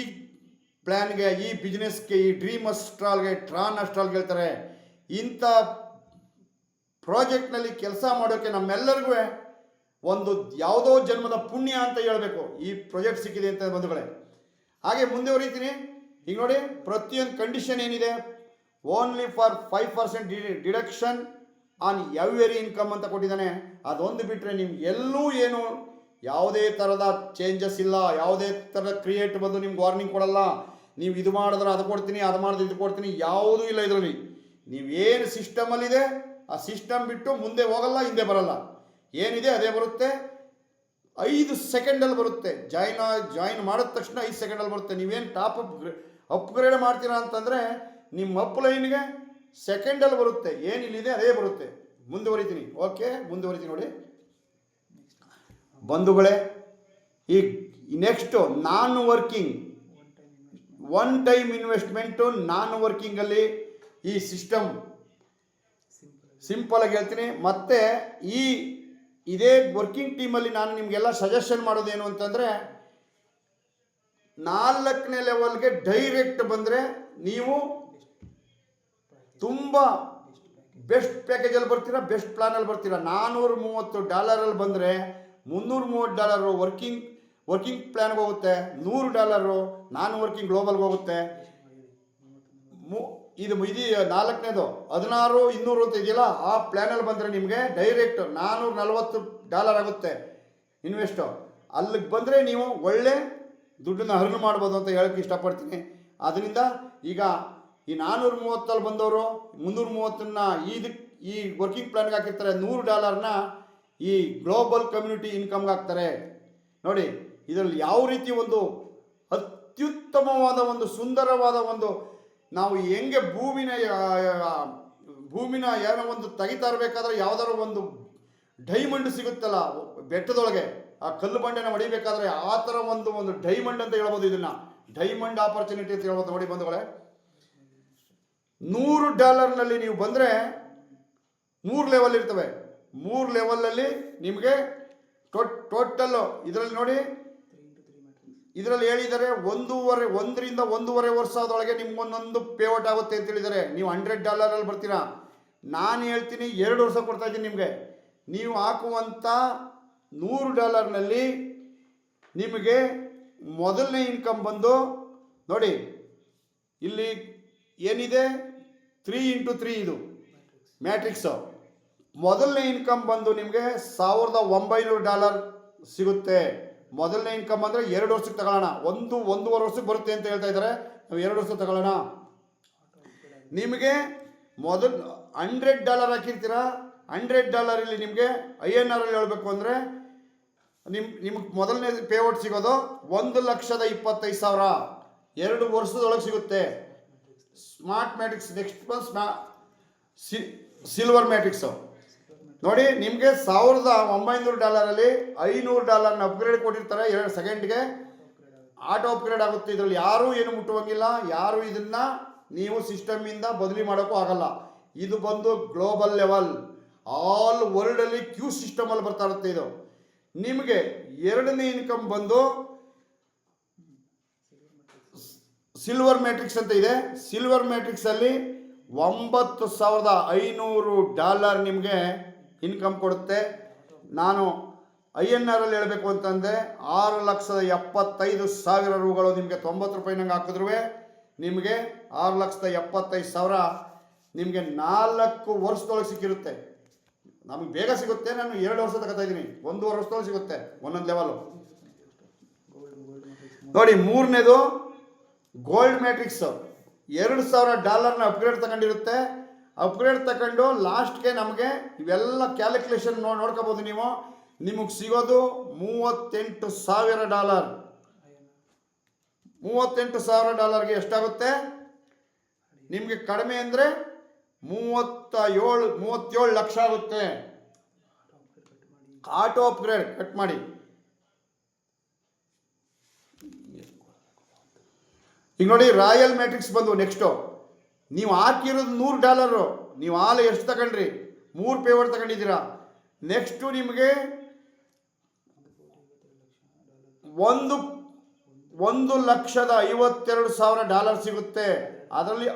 ಪ್ಲ್ಯಾನ್ಗೆ, ಈ ಬಿಸ್ನೆಸ್ಗೆ, ಈ ಡ್ರೀಮ್ ಅಸ್ಟ್ರಾಲ್ಗೆ, ಟ್ರಾನ್ ಅಸ್ಟ್ರಾಲ್ಗೆ ಹೇಳ್ತಾರೆ. ಇಂಥ ಪ್ರಾಜೆಕ್ಟ್ನಲ್ಲಿ ಕೆಲಸ ಮಾಡೋಕ್ಕೆ ನಮ್ಮೆಲ್ಲರಿಗೂ ಒಂದು ಯಾವುದೋ ಜನ್ಮದ ಪುಣ್ಯ ಅಂತ ಹೇಳಬೇಕು. ಈ ಪ್ರಾಜೆಕ್ಟ್ ಸಿಕ್ಕಿದೆ ಅಂತ ಬಂಧುಗಳೇ. ಹಾಗೆ ಮುಂದುವರಿತೀನಿ. ಈಗ ನೋಡಿ ಪ್ರತಿಯೊಂದು ಕಂಡೀಷನ್ ಏನಿದೆ, only for 5% deduction on every income ಅಂತ ಕೊಟ್ಟಿದ್ದಾನೆ. ಅದೊಂದು ಬಿಟ್ಟರೆ ನಿಮ್ಗೆ ಎಲ್ಲೂ ಏನು ಯಾವುದೇ ಥರದ ಚೇಂಜಸ್ ಇಲ್ಲ, ಯಾವುದೇ ಥರದ ಕ್ರಿಯೇಟ್ ಬಂದು ನಿಮ್ಗೆ ವಾರ್ನಿಂಗ್ ಕೊಡಲ್ಲ. ನೀವು ಇದು ಮಾಡಿದ್ರೆ ಅದು ಕೊಡ್ತೀನಿ, ಅದು ಮಾಡಿದ್ರೆ ಇದು ಕೊಡ್ತೀನಿ, ಯಾವುದೂ ಇಲ್ಲ ಇದರಲ್ಲಿ. ನೀವೇನು ಸಿಸ್ಟಮಲ್ಲಿದೆ ಆ ಸಿಸ್ಟಮ್ ಬಿಟ್ಟು ಮುಂದೆ ಹೋಗಲ್ಲ, ಹಿಂದೆ ಬರಲ್ಲ. ಏನಿದೆ ಅದೇ ಬರುತ್ತೆ. 5 ಸೆಕೆಂಡಲ್ಲಿ ಬರುತ್ತೆ. ಜಾಯಿನ್ ಮಾಡಿದ ತಕ್ಷಣ 5 ಸೆಕೆಂಡಲ್ಲಿ ಬರುತ್ತೆ. ನೀವೇನು ಟಾಪ್ ಅಪ್ಗ್ರೇಡ್ ಮಾಡ್ತೀರಾ ಅಂತಂದರೆ ನಿಮ್ಮ ಅಪ್ಲೈನ್ಗೆ ಸೆಕೆಂಡಲ್ಲಿ ಬರುತ್ತೆ. ಏನಿಲ್ಲಿದೆ ಅದೇ ಬರುತ್ತೆ. ಮುಂದುವರಿತೀನಿ. ಓಕೆ, ಮುಂದುವರಿತೀನಿ ನೋಡಿ ಬಂಧುಗಳೇ. ಈಗ ನೆಕ್ಸ್ಟು ನಾನ್ ವರ್ಕಿಂಗ್, 1 ಟೈಮ್ ಇನ್ವೆಸ್ಟ್ಮೆಂಟು ನಾನ್ ವರ್ಕಿಂಗಲ್ಲಿ ಈ ಸಿಸ್ಟಮ್ ಸಿಂಪಲಾಗಿ ಹೇಳ್ತೀನಿ. ಮತ್ತು ಇದೇ ವರ್ಕಿಂಗ್ ಟೀಮಲ್ಲಿ ನಾನು ನಿಮಗೆಲ್ಲ ಸಜೆಷನ್ ಮಾಡೋದೇನು ಅಂತಂದರೆ, 4ನೇ ಲೆವೆಲ್ಗೆ ಡೈರೆಕ್ಟ್ ಬಂದರೆ ನೀವು ತುಂಬ ಬೆಸ್ಟ್ ಪ್ಯಾಕೇಜಲ್ಲಿ ಬರ್ತೀರಾ, ಬೆಸ್ಟ್ ಪ್ಲಾನಲ್ಲಿ ಬರ್ತೀರಾ. $430 ಬಂದರೆ $330 ವರ್ಕಿಂಗ್ ಪ್ಲ್ಯಾನ್ಗೆ ಹೋಗುತ್ತೆ, $100 ನಾನ್ ವರ್ಕಿಂಗ್ ಗ್ಲೋಬಲ್ಗೆ ಹೋಗುತ್ತೆ. ಇದು 4ನೇದು 16,200 ಅಂತ ಇದೆಯಲ್ಲ, ಆ ಪ್ಲ್ಯಾನಲ್ಲಿ ಬಂದರೆ ನಿಮಗೆ ಡೈರೆಕ್ಟ್ $440 ಆಗುತ್ತೆ ಇನ್ವೆಸ್ಟು. ಅಲ್ಲಿಗೆ ಬಂದರೆ ನೀವು ಒಳ್ಳೆ ದುಡ್ಡನ್ನು ಅರ್ನ್ ಮಾಡ್ಬೋದು ಅಂತ ಹೇಳೋಕ್ಕೆ ಇಷ್ಟಪಡ್ತೀನಿ. ಅದರಿಂದ ಈಗ ಈ 430 ಬಂದವರು 330ನ್ನ ಈ ವರ್ಕಿಂಗ್ ಪ್ಲಾನ್ಗೆ ಹಾಕಿರ್ತಾರೆ. $100ನ ಈ ಗ್ಲೋಬಲ್ ಕಮ್ಯುನಿಟಿ ಇನ್ಕಮ್ಗೆ ಹಾಕ್ತಾರೆ. ನೋಡಿ ಇದರಲ್ಲಿ ಯಾವ ರೀತಿ ಒಂದು ಅತ್ಯುತ್ತಮವಾದ ಒಂದು ಸುಂದರವಾದ ಒಂದು ನಾವು ಹೆಂಗೆ ಭೂಮಿನ ಏನೋ ಒಂದು ತೆಗಿತಾ ಇರಬೇಕಾದ್ರೆ ಯಾವ್ದಾದ್ರು ಒಂದು ಡೈಮಂಡ್ ಸಿಗುತ್ತಲ್ಲ ಬೆಟ್ಟದೊಳಗೆ, ಆ ಕಲ್ಲು ಬಂಡೆನ ಹೊಡಿಬೇಕಾದ್ರೆ ಆ ಥರ ಒಂದು ಡೈಮಂಡ್ ಅಂತ ಹೇಳ್ಬೋದು. ಇದನ್ನ ಡೈಮಂಡ್ ಆಪರ್ಚುನಿಟಿ ಅಂತ ಹೇಳ್ಬೋದು. ನೋಡಿ ಬಂಧುಗಳೇ, $100ನಲ್ಲಿ ನೀವು ಬಂದರೆ 3 ಲೆವೆಲ್ ಇರ್ತವೆ. 3 ಲೆವೆಲಲ್ಲಿ ನಿಮಗೆ ಟೋಟಲ್ ಇದರಲ್ಲಿ ನೋಡಿ, ಇದರಲ್ಲಿ ಹೇಳಿದ್ದಾರೆ 1.5 ವರ್ಷದೊಳಗೆ ನಿಮ್ಗೊಂದೊಂದು ಪೇಔಟ್ ಆಗುತ್ತೆ ಅಂತ ಹೇಳಿದ್ದಾರೆ. ನೀವು $100 ಬರ್ತೀರಾ. ನಾನು ಹೇಳ್ತೀನಿ 2 ವರ್ಷ ಕೊಡ್ತಾ ಇದ್ದೀನಿ ನಿಮಗೆ. ನೀವು ಹಾಕುವಂಥ $100ನಲ್ಲಿ ನಿಮಗೆ ಮೊದಲನೇ ಇನ್ಕಮ್ ಬಂದು ನೋಡಿ, ಇಲ್ಲಿ ಏನಿದೆ 3x3 ಇದು ಮ್ಯಾಟ್ರಿಕ್ಸು. ಮೊದಲನೇ ಇನ್ಕಮ್ ಬಂದು ನಿಮಗೆ $1900 ಸಿಗುತ್ತೆ. ಮೊದಲನೇ ಇನ್ಕಮ್ ಅಂದರೆ 2 ವರ್ಷಕ್ಕೆ ತಗೊಳ್ಳೋಣ. 1.5 ವರ್ಷಕ್ಕೆ ಬರುತ್ತೆ ಅಂತ ಹೇಳ್ತಾ ಇದ್ದಾರೆ. ನಾವು 2 ವರ್ಷಕ್ಕೆ ತಗೊಳ್ಳೋಣ. ನಿಮಗೆ ಮೊದಲು $100 ಹಾಕಿರ್ತೀರಾ. $100 ಇಲ್ಲಿ ನಿಮಗೆ INR ಅಲ್ಲಿ ಹೇಳಬೇಕು ಅಂದರೆ ನಿಮಗೆ ಮೊದಲನೇ ಪೇಔಟ್ ಸಿಗೋದು 1,25,000 2 ವರ್ಷದೊಳಗೆ ಸಿಗುತ್ತೆ. Smart matrix. ನೆಕ್ಸ್ಟ್ ಬಂದು ಸಿಲ್ವರ್ ಮ್ಯಾಟ್ರಿಕ್ಸು. ನೋಡಿ ನಿಮಗೆ $1900 $500 ಅಪ್ಗ್ರೇಡ್ ಕೊಟ್ಟಿರ್ತಾರೆ. 2 ಸೆಕೆಂಡ್ಗೆ ಆಟೋ ಅಪ್ಗ್ರೇಡ್ ಆಗುತ್ತೆ. ಇದರಲ್ಲಿ ಯಾರೂ ಏನು ಮುಟ್ಟುವಂಗಿಲ್ಲ. ಯಾರು ಇದನ್ನು ನೀವು ಸಿಸ್ಟಮಿಂದ ಬದಲಿ ಮಾಡೋಕ್ಕೂ ಆಗಲ್ಲ. ಇದು ಬಂದು ಗ್ಲೋಬಲ್ ಲೆವೆಲ್, ಆಲ್ ವರ್ಲ್ಡಲ್ಲಿ ಕ್ಯೂ ಸಿಸ್ಟಮಲ್ಲಿ ಬರ್ತಾ ಇರುತ್ತೆ. ಇದು ನಿಮಗೆ ಎರಡನೇ ಇನ್ಕಮ್ ಬಂದು ಸಿಲ್ವರ್ ಮ್ಯಾಟ್ರಿಕ್ಸ್ ಅಂತ ಇದೆ. ಸಿಲ್ವರ್ ಮ್ಯಾಟ್ರಿಕ್ಸಲ್ಲಿ $9,500 ನಿಮಗೆ ಇನ್ಕಮ್ ಕೊಡುತ್ತೆ. ನಾನು INR ಅಲ್ಲಿ ಹೇಳಬೇಕು ಅಂತಂದರೆ 6,75,000 ರೂಗಳು. ನಿಮಗೆ 90 ರೂಪಾಯಿ ನಂಗೆ ಹಾಕಿದ್ರು ನಿಮಗೆ 6,75,000 ನಿಮಗೆ 4 ವರ್ಷದೊಳಗೆ ಸಿಕ್ಕಿರುತ್ತೆ. ನಮಗೆ ಬೇಗ ಸಿಗುತ್ತೆ. ನಾನು 2 ವರ್ಷ ತಗೋತಾ ಇದ್ದೀನಿ. 1.5 ವರ್ಷದೊಳಗೆ ಸಿಗುತ್ತೆ ಒಂದೊಂದು ಲೆವೆಲು. ನೋಡಿ ಮೂರನೇದು ಗೋಲ್ಡ್ ಮ್ಯಾಟ್ರಿಕ್ಸ್. $2,000 ಅಪ್ಗ್ರೇಡ್ ತಗೊಂಡಿರುತ್ತೆ. ಅಪ್ಗ್ರೇಡ್ ತಗೊಂಡು ಲಾಸ್ಟ್ಗೆ ನಮಗೆ ಇವೆಲ್ಲ ಕ್ಯಾಲ್ಕುಲೇಷನ್ ನೋಡ್ಕೋಬೋದು ನೀವು. ನಿಮಗೆ ಸಿಗೋದು $38,000. $38,000ಗೆ ಎಷ್ಟಾಗುತ್ತೆ? ನಿಮಗೆ ಕಡಿಮೆ ಅಂದರೆ 37 ಲಕ್ಷ ಆಗುತ್ತೆ. ಆಟೋ ಅಪ್ಗ್ರೇಡ್ ಕಟ್ ಮಾಡಿ. ಈಗ ನೋಡಿ ರಾಯಲ್ ಮ್ಯಾಟ್ರಿಕ್ಸ್ ಬಂದು ನೆಕ್ಸ್ಟು. ನೀವು ಹಾಕಿರೋದು $100. ನೀವು ಹಾಲು ಎಷ್ಟು ತಗೊಂಡ್ರಿ? 3 ಪೇವರ್ ತಗೊಂಡಿದ್ದೀರಾ. ನೆಕ್ಸ್ಟು ನಿಮಗೆ 1,52,000 ಸಿಗುತ್ತೆ. ಅದರಲ್ಲಿ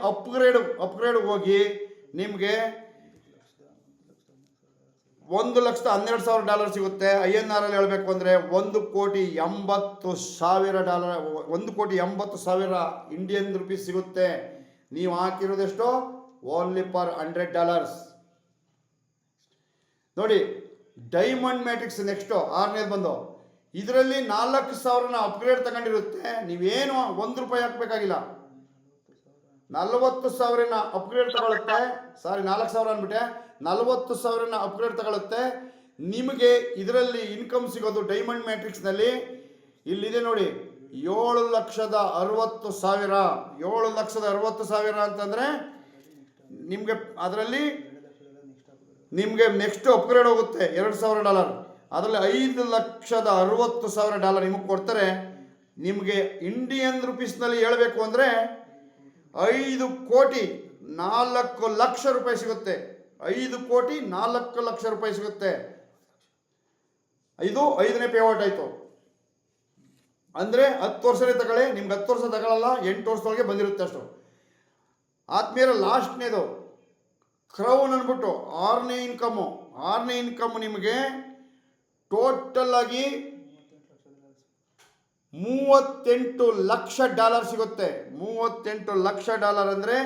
ಅಪ್ಗ್ರೇಡ್ ಹೋಗಿ ನಿಮಗೆ $1,12,000 ಸಿಗುತ್ತೆ. INR ಅಲ್ಲಿ ಹೇಳಬೇಕು ಅಂದರೆ $1,80,000 $1,80,000 ಇಂಡಿಯನ್ ರುಪೀಸ್ ಸಿಗುತ್ತೆ. ನೀವು ಹಾಕಿರೋದೆಷ್ಟು? Only for $100. ನೋಡಿ ಡೈಮಂಡ್ ಮ್ಯಾಟ್ರಿಕ್ಸ್ ನೆಕ್ಸ್ಟು 6ನೇದು ಬಂದು. ಇದರಲ್ಲಿ 4,000 ಅಪ್ಗ್ರೇಡ್ ತಗೊಂಡಿರುತ್ತೆ. ನೀವೇನು ₹1 ಹಾಕಬೇಕಾಗಿಲ್ಲ. 40,000 ಅಪ್ಗ್ರೇಡ್ ತಗೊಳುತ್ತೆ. 4,000 ಅಂದ್ಬಿಟ್ಟೆ. 40,000 ಅಪ್ಗ್ರೇಡ್ ತಗೊಳುತ್ತೆ. ನಿಮಗೆ ಇದರಲ್ಲಿ ಇನ್ಕಮ್ ಸಿಗೋದು ಡೈಮಂಡ್ ಮ್ಯಾಟ್ರಿಕ್ಸ್ನಲ್ಲಿ ಇಲ್ಲಿದೆ ನೋಡಿ 7,60,000. 7,60,000 ಅಂತಂದರೆ ನಿಮಗೆ ಅದರಲ್ಲಿ ನಿಮಗೆ ನೆಕ್ಸ್ಟ್ ಅಪ್ಗ್ರೇಡ್ ಹೋಗುತ್ತೆ $2,000. ಅದರಲ್ಲಿ $5,60,000 ನಿಮಗೆ ಕೊಡ್ತಾರೆ. ನಿಮಗೆ ಇಂಡಿಯನ್ ರುಪೀಸ್ನಲ್ಲಿ ಹೇಳಬೇಕು ಅಂದರೆ 5,04,00,000 ರೂಪಾಯಿ ಸಿಗುತ್ತೆ. 5,04,00,000 ರೂಪಾಯಿ ಸಿಗುತ್ತೆ. ಇದು 5ನೇ ಪೇಔಟ್ ಆಯಿತು. ಅಂದರೆ 10 ವರ್ಷನೇ ತಗೊಳ್ಳಿ. ನಿಮ್ಗೆ 10 ವರ್ಷ ತಗೊಳ್ಳಲ್ಲ, 8 ವರ್ಷದೊಳಗೆ ಬಂದಿರುತ್ತೆ ಅಷ್ಟು. ಆದ್ಮೇಲೆ ಲಾಸ್ಟ್ನೇದು ಕ್ರೌನ್ ಅಂದ್ಬಿಟ್ಟು 6ನೇ ಇನ್ಕಮ್ಮು ನಿಮಗೆ ಟೋಟಲ್ ಆಗಿ $38 ಲಕ್ಷ ಸಿಗುತ್ತೆ. $38 ಲಕ್ಷ ಅಂದರೆ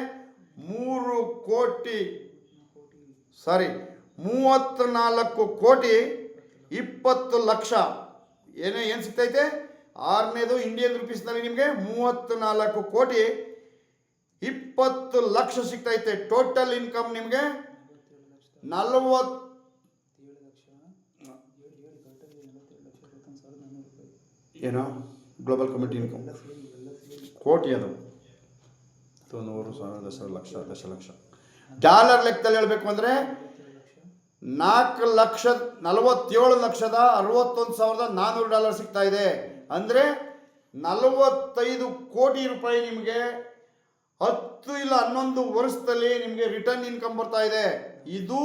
34,20,00,000 ಏನು ಸಿಗ್ತೈತೆ? ಆರನೇದು ಇಂಡಿಯನ್ ರುಪೀಸ್ನಲ್ಲಿ ನಿಮಗೆ 34 ಕೋಟಿ 20 ಲಕ್ಷ ಸಿಗ್ತೈತೆ. ಟೋಟಲ್ ಇನ್ಕಮ್ ನಿಮಗೆ 40 ಏನೋ ಗ್ಲೋಬಲ್ ಕಮಿಟಿ ಇನ್ಕಮ್ ಕೋಟಿ, ಅದು 100,000 ದಶಲಕ್ಷ ಡಾಲರ್ ಲೆಕ್ಕದಲ್ಲಿ ಹೇಳಬೇಕು ಅಂದರೆ 4,47,61,400 ಸಿಗ್ತಾ ಇದೆ. ಅಂದರೆ 45 ಕೋಟಿ ರೂಪಾಯಿ ನಿಮಗೆ 10 ಇಲ್ಲ 11 ವರ್ಷದಲ್ಲಿ ನಿಮಗೆ ರಿಟರ್ನ್ ಇನ್ಕಮ್ ಬರ್ತಾ ಇದೆ. ಇದು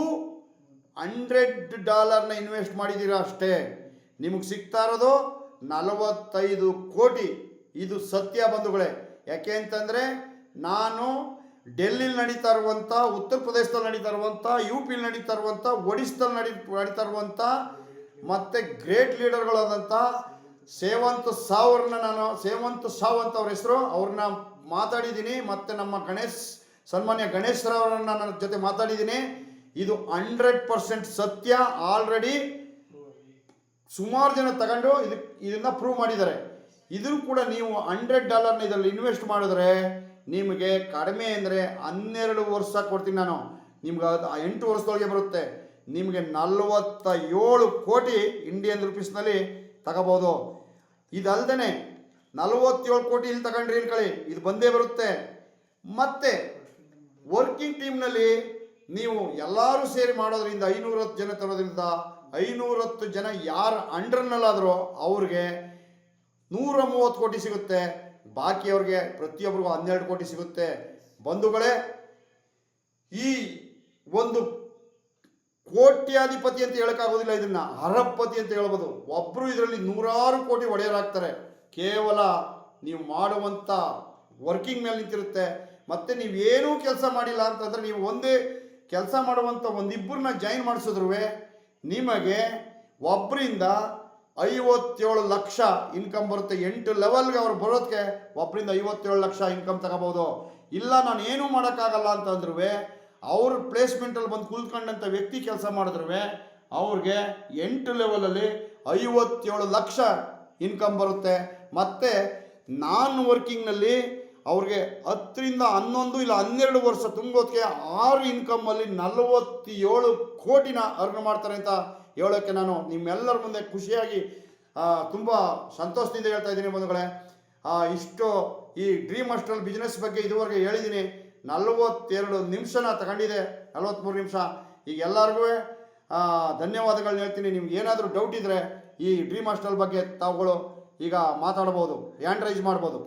$100 ಇನ್ವೆಸ್ಟ್ ಮಾಡಿದ್ದೀರಾ ಅಷ್ಟೇ, ನಿಮಗೆ ಸಿಗ್ತಾ ಇರೋದು 45 ಕೋಟಿ. ಇದು ಸತ್ಯ ಬಂಧುಗಳೇ. ಯಾಕೆ ಅಂತಂದರೆ ನಾನು ಡೆಲ್ಲಿಲಿ ನಡೀತಾ ಇರುವಂಥ, ಉತ್ತರ ಪ್ರದೇಶದಲ್ಲಿ ನಡೀತಾ ಇರುವಂಥ, UP ನಡೀತಾ ಇರುವಂಥ, ಒಡಿಸ್ದಲ್ಲಿ ನಡೀತಾ ಇರುವಂಥ ಮತ್ತು ಗ್ರೇಟ್ ಲೀಡರ್ಗಳಾದಂಥ ಸೇವಂತ್ ಸಾವ್ ಅಂತ ಅವ್ರ ಹೆಸರು, ಅವ್ರನ್ನ ಮಾತಾಡಿದ್ದೀನಿ. ಮತ್ತು ನಮ್ಮ ಸನ್ಮಾನ್ಯ ಗಣೇಶ್ ಅವರನ್ನ ನನ್ನ ಜೊತೆ ಮಾತಾಡಿದ್ದೀನಿ. ಇದು 100% ಸತ್ಯ. ಆಲ್ರೆಡಿ ಸುಮಾರು ಜನ ತಗೊಂಡು ಇದನ್ನ ಪ್ರೂವ್ ಮಾಡಿದ್ದಾರೆ. ಇದನ್ನು ಕೂಡ ನೀವು $100 ಇದರಲ್ಲಿ ಇನ್ವೆಸ್ಟ್ ಮಾಡಿದ್ರೆ ನಿಮಗೆ ಕಡಿಮೆ ಅಂದರೆ 12 ವರ್ಷ ಕೊಡ್ತೀನಿ ನಾನು. ನಿಮ್ಗೆ ಅದು 8 ವರ್ಷದೊಳಗೆ ಬರುತ್ತೆ. ನಿಮಗೆ 47 ಕೋಟಿ ಇಂಡಿಯನ್ ರುಪೀಸ್ನಲ್ಲಿ ತಗೋಬೋದು. ಇದಲ್ದೇ 47 ಕೋಟಿ ಇಲ್ಲಿ ತಗೊಂಡ್ರಿ ಅನ್ಕೊಳ್ಳಿ, ಇದು ಬಂದೇ ಬರುತ್ತೆ. ಮತ್ತು ವರ್ಕಿಂಗ್ ಟೀಮ್ನಲ್ಲಿ ನೀವು ಎಲ್ಲರೂ ಸೇರಿ ಮಾಡೋದ್ರಿಂದ 510 ಜನ ತರೋದ್ರಿಂದ 510 ಜನ ಯಾರು ಅಂಡರ್ನಲ್ಲಾದರೂ ಅವ್ರಿಗೆ 130 ಕೋಟಿ ಸಿಗುತ್ತೆ. ಬಾಕಿ ಅವ್ರಿಗೆ ಪ್ರತಿಯೊಬ್ಬರಿಗೂ 12 ಕೋಟಿ ಸಿಗುತ್ತೆ. ಬಂಧುಗಳೇ, ಈ ಒಂದು ಕೋಟ್ಯಾಧಿಪತಿ ಅಂತ ಹೇಳೋಕ್ಕಾಗೋದಿಲ್ಲ, ಇದನ್ನು ಅರಬಪತಿ ಅಂತ ಹೇಳ್ಬೋದು. ಒಬ್ಬರು ಇದರಲ್ಲಿ 100 ಕೋಟಿ ಒಡೆಯರಾಗ್ತಾರೆ. ಕೇವಲ ನೀವು ಮಾಡುವಂಥ ವರ್ಕಿಂಗ್ ಮೇಲೆ ನಿಂತಿರುತ್ತೆ. ಮತ್ತು ನೀವೇನೂ ಕೆಲಸ ಮಾಡಿಲ್ಲ ಅಂತಂದರೆ, ನೀವು ಒಂದೇ ಕೆಲಸ ಮಾಡುವಂಥ ಒಂದಿಬ್ಬರನ್ನ ಜಾಯಿನ್ ಮಾಡಿಸಿದ್ರು ನಿಮಗೆ ಒಬ್ಬರಿಂದ 57 ಲಕ್ಷ ಇನ್ಕಮ್ ಬರುತ್ತೆ. 8 ಲೆವೆಲ್ಗೆ ಅವ್ರು ಬರೋದಕ್ಕೆ ಒಬ್ಬರಿಂದ 57 ಲಕ್ಷ ಇನ್ಕಮ್ ತಗೋಬೋದು. ಇಲ್ಲ ನಾನು ಏನೂ ಮಾಡೋಕ್ಕಾಗಲ್ಲ ಅಂತಂದ್ರೂ ಅವ್ರ ಪ್ಲೇಸ್ಮೆಂಟಲ್ಲಿ ಬಂದು ಕುಳ್ಕೊಂಡಂಥ ವ್ಯಕ್ತಿ ಕೆಲಸ ಮಾಡಿದ್ರು ಅವ್ರಿಗೆ 8 ಲೆವೆಲಲ್ಲಿ 57 ಲಕ್ಷ ಇನ್ಕಮ್ ಬರುತ್ತೆ. ಮತ್ತು ನಾನ್ ವರ್ಕಿಂಗ್ನಲ್ಲಿ ಅವ್ರಿಗೆ 10 ರಿಂದ 11 ಇಲ್ಲ 12 ವರ್ಷ ತುಂಬೋದಕ್ಕೆ 6 ಇನ್ಕಮಲ್ಲಿ 47 ಕೋಟಿನ ಅರ್ನ್ ಮಾಡ್ತಾರೆ ಅಂತ ಹೇಳೋಕ್ಕೆ ನಾನು ನಿಮ್ಮೆಲ್ಲರ ಮುಂದೆ ಖುಷಿಯಾಗಿ ತುಂಬ ಸಂತೋಷದಿಂದ ಹೇಳ್ತಾ ಇದ್ದೀನಿ ಬಂಧುಗಳೇ. ಇಷ್ಟು ಈ ಡ್ರೀಮ್ ಹಾಸ್ಟೆಲ್ ಬಿಸ್ನೆಸ್ ಬಗ್ಗೆ ಇದುವರೆಗೆ ಹೇಳಿದ್ದೀನಿ. 42 ನಿಮಿಷನ ತಗೊಂಡಿದೆ, 43 ನಿಮಿಷ. ಈಗ ಎಲ್ಲರಿಗೂ ಧನ್ಯವಾದಗಳನ್ನ ಹೇಳ್ತೀನಿ. ನಿಮ್ಗೆ ಏನಾದರೂ ಡೌಟ್ ಇದ್ದರೆ ಈ ಡ್ರೀಮ್ ಹಾಸ್ಟೆಲ್ ಬಗ್ಗೆ ತಾವುಗಳು ಈಗ ಮಾತಾಡ್ಬೋದು, ಹ್ಯಾಂಡ್ ರೈಸ್ ಮಾಡ್ಬೋದು.